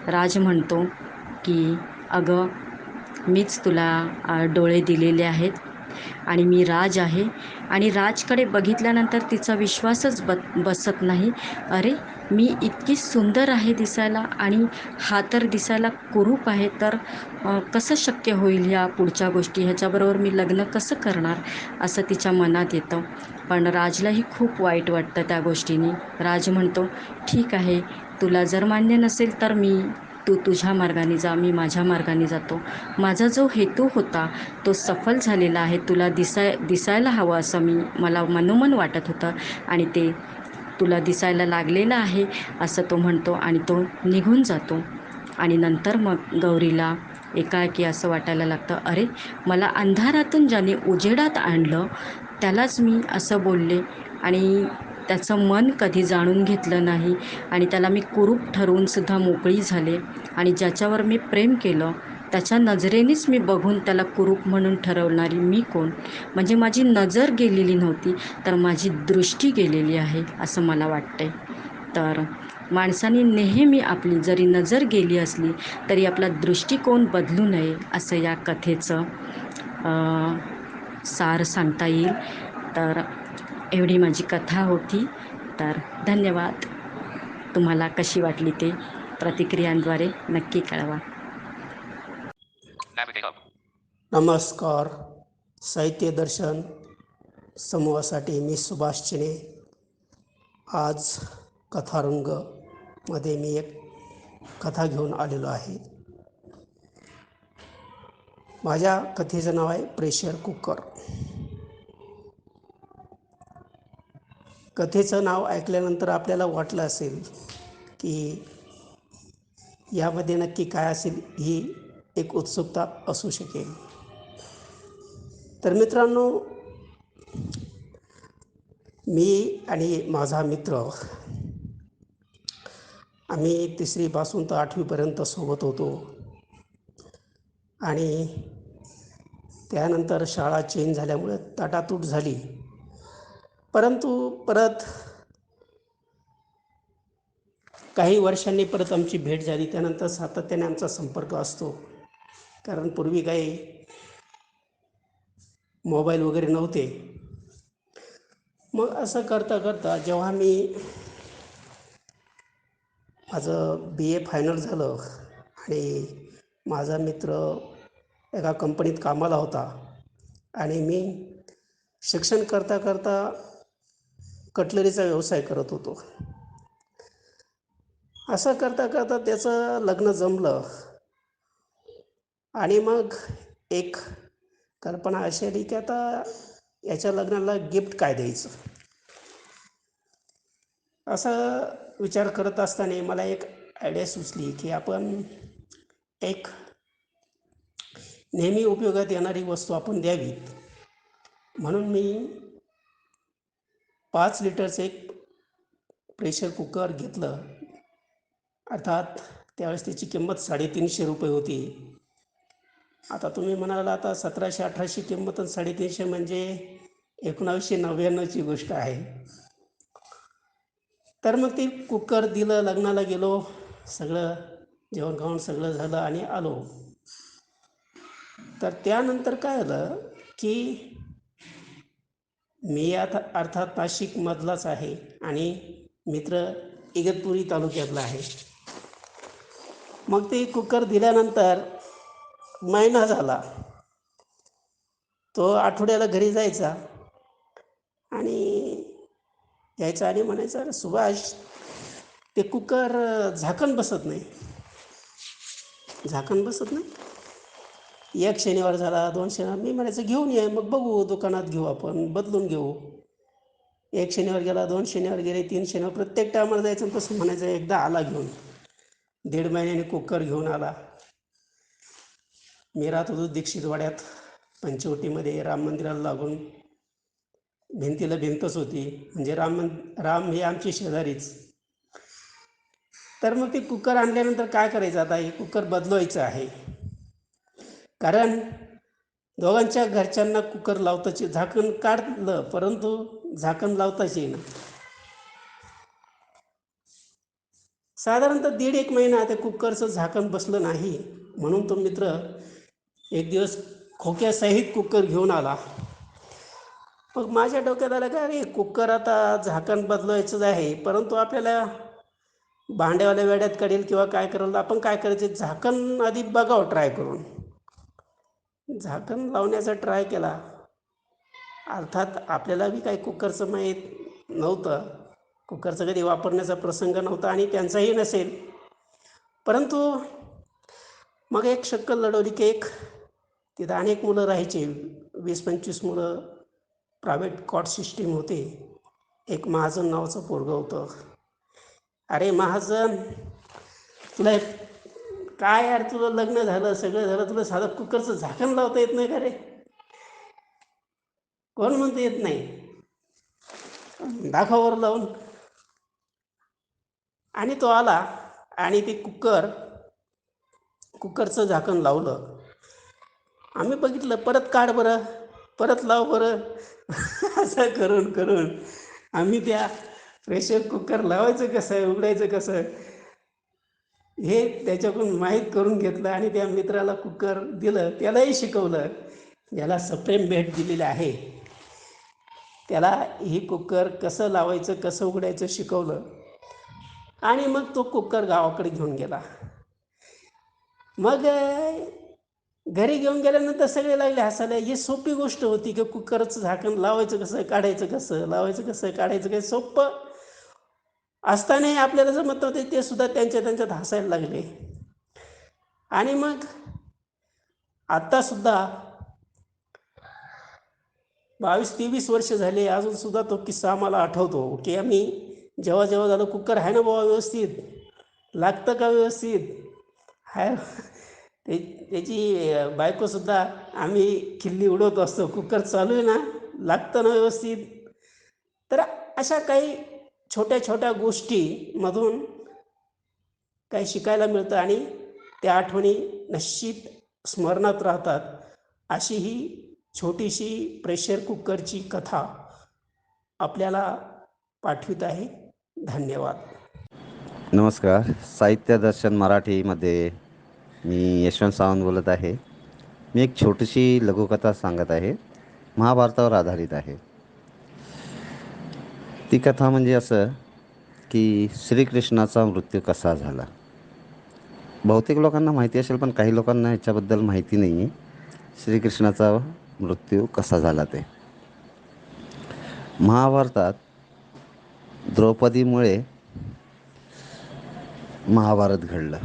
राज म्हणतो की अगं, मीच तुला डोळे दिलेले आहेत आणि मी राज आहे. आणि राजकडे बघितल्यानंतर तिचा विश्वासच बसत नाही. अरे, मी इतकी सुंदर आहे दिसायला आणि हा तर दिसायला कुरूप आहे, तर कसं शक्य होईल ह्या पुढच्या गोष्टी, ह्याच्याबरोबर मी लग्न कसं करणार, असं तिच्या मनात येतं. पण राजलाही खूप वाईट वाटतं त्या गोष्टींनी. राज म्हणतो, ठीक आहे, तुला जर मान्य नसेल तर तू तुझ्या मार्गाने जा, मी माझ्या मार्गाने जातो. माझा जो हेतू होता तो सफल झालेला आहे. तुला दिसायला हवं असं मला मनोमन वाटत होतं आणि ते तुला दिसायला लागलेलं आहे असं तो म्हणतो आणि तो निघून जातो. आणि नंतर मग गौरीला एकाएकी असं वाटायला लागतं, अरे मला अंधारातून ज्याने उजेडात आणलं त्यालाच मी असं बोलले आणि त्याचं मन कधी जाणून घेतलं नाही आणि त्याला मी कुरूप ठरवूनसुद्धा मोकळी झाले आणि ज्याच्यावर मी प्रेम केलं त्याच्या नजरेनेच मी बघून त्याला कुरूप म्हणून ठरवणारी मी कोण? म्हणजे माझी नजर गेलेली नव्हती तर माझी दृष्टी गेलेली आहे असं मला वाटते. तर माणसाने नेहमी आपली जरी नजर गेली असली तरी आपला दृष्टिकोन बदलू नये असं या कथेचं सार सांगता येईल. तर एवढी माझी कथा होती. तर धन्यवाद. तुम्हाला कशी वाटली ते प्रतिक्रियांद्वारे नक्की कळवा. Navigate up. नमस्कार. साहित्य दर्शन समूहासाठी मी सुभाष चिने. आज कथारंगमध्ये मी एक कथा घेऊन आलेलो आहे. माझ्या कथेचं नाव आहे प्रेशर कुकर. कथेचं नाव ऐकल्यानंतर आपल्याला वाटलं असेल की यामध्ये नक्की काय असेल ही एक उत्सुकता असू शकेल. तर मित्रांनो, मी आणि माझा मित्र आम्ही 3री पासून तर 8वीपर्यंत सोबत होतो आणि त्यानंतर शाळा चेंज झाल्यामुळे ताटातूट झाली. परंतु परत काही वर्षांनी परत आमची भेट झाली. त्यानंतर सातत्याने आमचा संपर्क असतो, कारण पूर्वी काही मोबाईल वगैरे नव्हते. मग असं करता करता जेव्हा मी माझं BA फायनल झालं आणि माझा मित्र एका कंपनीत कामाला होता आणि मी शिक्षण करता करता कटलरीचा व्यवसाय करत होतो. असं करता करता त्याचं लग्न जमलं आणि मग एक कल्पना अशी आली की आता याच्या लग्नाला गिफ्ट काय द्यायचं. असा विचार करत असताना मला एक आयडिया सुचली की आपण एक नेहमी उपयोगात येणारी वस्तू आपण द्यावीत. म्हणून मी 5 लिटरचं एक प्रेशर कुकर घेतलं. अर्थात त्यावेळेस त्याची किंमत 350 रुपये होती. आता तुम्ही म्हणाल आता 1700-1800 किंमत आणि 350 म्हणजे 1999ची गोष्ट आहे. तर मग ते कुकर दिलं, लग्नाला गेलो, सगळं जेवण खाऊन सगळं झालं आणि आलो. तर त्यानंतर काय झालं की मी आता अर्थात नाशिकमधलाच आहे आणि मित्र इगतपुरी तालुक्यातला आहे. मग ते कुकर दिल्यानंतर महिना झाला. तो आठवड्याला घरी जायचा आणि यायचा आणि म्हणायचा, अरे सुभाष, ते कुकर झाकण बसत नाही. एक शनिवार झाला, 2 शनिवार. मी म्हणायचं घेऊन ये, मग बघू, दुकानात घेऊ, आपण बदलून घेऊ. 1 शनिवार गेला, 2 शनिवार गेले, 3 शनिवार. प्रत्येक टायमाला जायचं आणि तसं म्हणायचं. एकदा आला घेऊन, 1.5 महिन्याने कुकर घेऊन आला. मी राहत होतो दीक्षितवाड्यात, पंचवटीमध्ये, राम मंदिराला लागून. भिंतीला भिंतच होती, म्हणजे राम हे आमची शेजारीच. तर मग ते कुकर आणल्यानंतर काय करायचं, आता हे कुकर बदलवायचं आहे. कारण दोघांच्या घरच्यांना कुकर लावताच, झाकण काढलं परंतु झाकण लावताच येईना. साधारणतः 1.5 महिना त्या कुकरचं झाकण बसलं नाही. म्हणून तो मित्र एक दिवस खोक्यासहित कुकर घेऊन आला. मग माझ्या डोक्यात आलं का, अरे कुकर आता झाकण बदलवायचंच आहे, परंतु आपल्याला भांड्यावाल्या वेड्यात काढेल किंवा काय करेल. आपण काय करायचं, झाकण आधी बघावं ट्राय करून. झाकण लावण्याचा ट्राय केला. अर्थात आपल्याला बी काही कुकरचं माहीत नव्हतं, कुकरचा कधी वापरण्याचा प्रसंग नव्हता आणि त्यांचाही नसेल. परंतु मग एक शक्कल लढवली की तिथं अनेक मुलं राहायचे, 20-25 मुलं. प्रायव्हेट कॉट सिस्टीम होते. एक महाजन नावाचं पोरगं होतं. अरे महाजन, तुला काय यार, तुला लग्न झालं, सगळं झालं, तुला साधं कुकरचं झाकण लावता येत नाही का रे? कोण म्हणतं येत नाही? दाखव वर लावून. आणि तो आला आणि ते कुकरचं झाकण लावलं. आम्ही बघितलं, परत काढ बरं, परत लाव बरं. असं करून करून आम्ही त्या प्रेशर कुकर लावायचं कसं, उघडायचं कसं हे त्याच्याकडून माहीत करून घेतलं आणि त्या मित्राला कुकर दिलं, त्यालाही शिकवलं. ज्याला सप्रेम भेट दिलेली आहे त्याला ही कुकर कसं लावायचं, कसं उघडायचं शिकवलं. आणि मग तो कुकर गावाकडे घेऊन गेला. मग घरी घेऊन गेल्यानंतर सगळे लागले हसायला. ही सोपी गोष्ट होती की कुकरचं झाकण लावायचं कसं, काढायचं कसं, लावायचं कसं, काढायचं कसं, सोपं असतानाही आपल्याला जमत नव्हते. ते सुद्धा त्यांच्यात हसायला लागले. आणि मग आत्तासुद्धा 22-23 वर्ष झाले, अजून सुद्धा तो किस्सा आम्हाला आठवतो की आम्ही जेव्हा झालं, कुकर आहे ना बाबा व्यवस्थित, लागतं का व्यवस्थित हाय, त्याची बायकोसुद्धा आम्ही खिल्ली उडवत असतो, कुकर चालू आहे ना, लागतं ना व्यवस्थित. तर अशा काही छोट्या छोट्या गोष्टीमधून काही शिकायला मिळतं आणि त्या आठवणी निश्चित स्मरणात राहतात. अशी ही छोटीशी प्रेशर कुकरची कथा आपल्याला पाठवित आहे. धन्यवाद. नमस्कार. साहित्य दर्शन मराठीमध्ये मी यशवंत सावंत बोलत आहे. मी एक छोटीशी लघुकथा सांगत आहे. महाभारतावर आधारित आहे. ती कथा म्हणजे असं की श्रीकृष्णाचा मृत्यू कसा झाला. बहुतेक लोकांना माहिती असेल, पण काही लोकांना ह्याच्याबद्दल माहिती नाही आहे. श्रीकृष्णाचा मृत्यू कसा झाला ते. महाभारतात द्रौपदीमुळे महाभारत घडलं.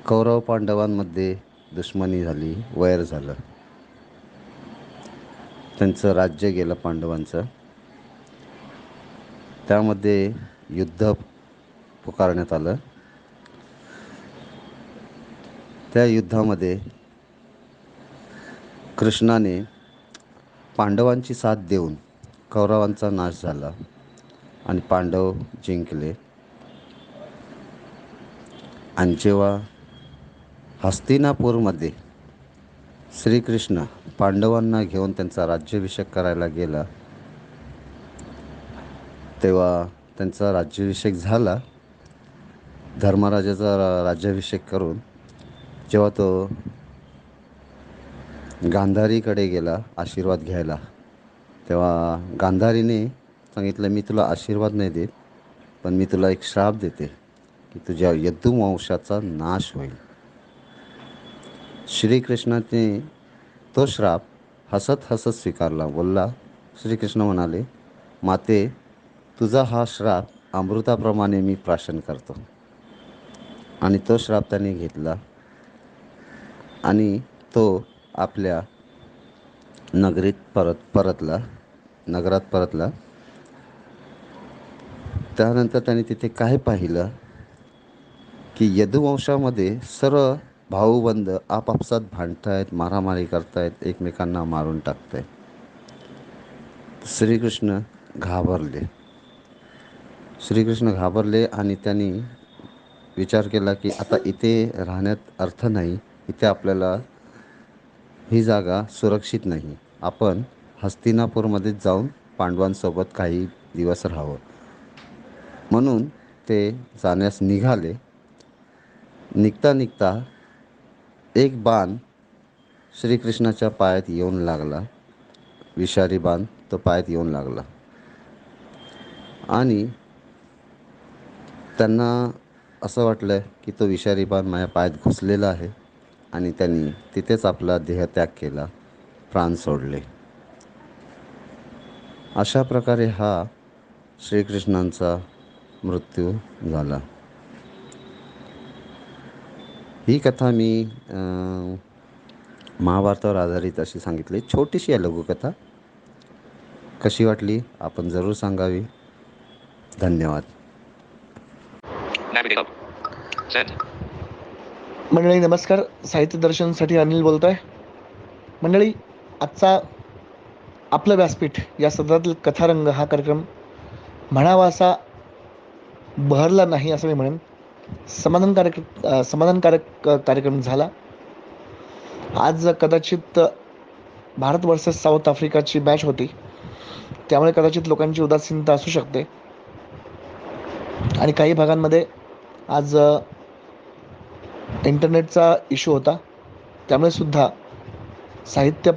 कौरव पांडवांमध्ये दुश्मनी झाली, वैर झालं. त्यांचं राज्य गेलं पांडवांचं. त्यामध्ये युद्ध पुकारण्यात आलं. त्या युद्धामध्ये कृष्णाने पांडवांची साथ देऊन कौरवांचा नाश झाला आणि पांडव जिंकले. आणि जेव्हा हस्तिनापूरमध्ये श्रीकृष्ण पांडवांना घेऊन त्यांचा राज्याभिषेक करायला गेला, तेव्हा त्यांचा राज्याभिषेक झाला. धर्मराजाचा राज्याभिषेक करून जेव्हा तो गांधारीकडे गेला आशीर्वाद घ्यायला, तेव्हा गांधारीने सांगितलं, मी तुला आशीर्वाद नाही देत, पण मी तुला एक श्राप देते की तुझ्या यदुवंशाचा नाश होईल. श्रीकृष्णाने तो श्राप हसत हसत स्वीकारला. बोलला, श्रीकृष्ण म्हणाले, माते, तुझा हा श्राप अमृताप्रमाणे मी प्राशन करतो. आणि तो श्राप त्याने घेतला आणि तो आपल्या नगरात परतला. त्यानंतर त्याने तिथे काय पाहिलं की यदुवंशामध्ये सर्व भाऊबंद आपापसात भांडतायत, मारामारी करतायत, एकमेकांना मारून टाकतायत. श्रीकृष्ण घाबरले आणि त्यांनी विचार केला की आता इथे राहण्यात अर्थ नाही, इथे आपल्याला ही जागा सुरक्षित नाही, आपण हस्तिनापूरमध्ये जाऊन पांडवांसोबत काही दिवस राहावं. म्हणून ते जाण्यास निघाले. निघता एक बाण श्रीकृष्णाच्या पायात येऊन लागला. विषारी बाण तो पायात येऊन लागला आणि त्यांना असं वाटलं की तो विषारी बाण माझ्या पायात घुसलेला आहे आणि त्यांनी तिथेच आपला देहत्याग केला, प्राण सोडले. अशा प्रकारे हा श्रीकृष्णांचा मृत्यू झाला. ही कथा मी महाभारतावर आधारित अशी सांगितली. छोटीशी आहे लघुकथा. कशी वाटली आपण जरूर सांगावी. धन्यवाद. Navigate up. Send. मंडळी नमस्कार. साहित्य दर्शनसाठी अनिल बोलतोय. मंडळी, आजचा आपलं व्यासपीठ या सदरातील कथारंग हा कार्यक्रम म्हणावा असा बहरला नाही असं मी म्हणेन. समाधानकारक कार्यक्रम झाला. आज कदाचित भारत वर्सेस साऊथ आफ्रिकाची मॅच होती, त्यामुळे कदाचित लोकांची उदासीनता असू शकते. आणि काही भागांमध्ये आज इंटरनेटचा इश्यू होता, त्यामुळे सुद्धा साहित्य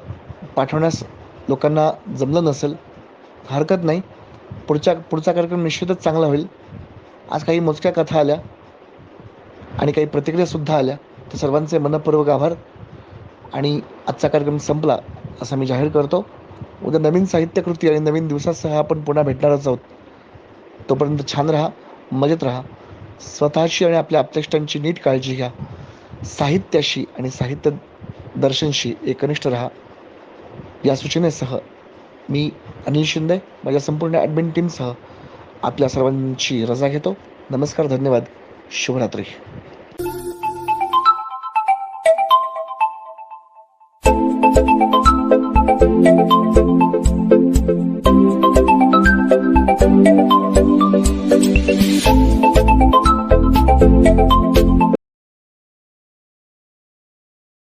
पाठवण्यास लोकांना जमलं नसेल. हरकत नाही, पुढचा कार्यक्रम निश्चितच चांगला होईल. आज काही मोजक्या कथा आल्या आणि काही प्रतिक्रियासुद्धा आल्या, तर सर्वांचे मनपूर्वक आभार. आणि आजचा कार्यक्रम संपला असा मी जाहीर करतो. उद्या नवीन साहित्यकृती आणि नवीन दिवसासह आपण पुन्हा भेटणारच आहोत. तोपर्यंत छान राहा, मजेत राहा, स्वतःची आणि आपल्या आपतेष्टांची नीट काळजी घ्या, साहित्याशी आणि साहित्य दर्शनशी एकनिष्ठ राहा. या सूचनेसह मी अनिल शिंदे माझ्या संपूर्ण ॲडमिन टीमसह आपल्या सर्वांची रजा घेतो. नमस्कार, धन्यवाद, शुभरात्री.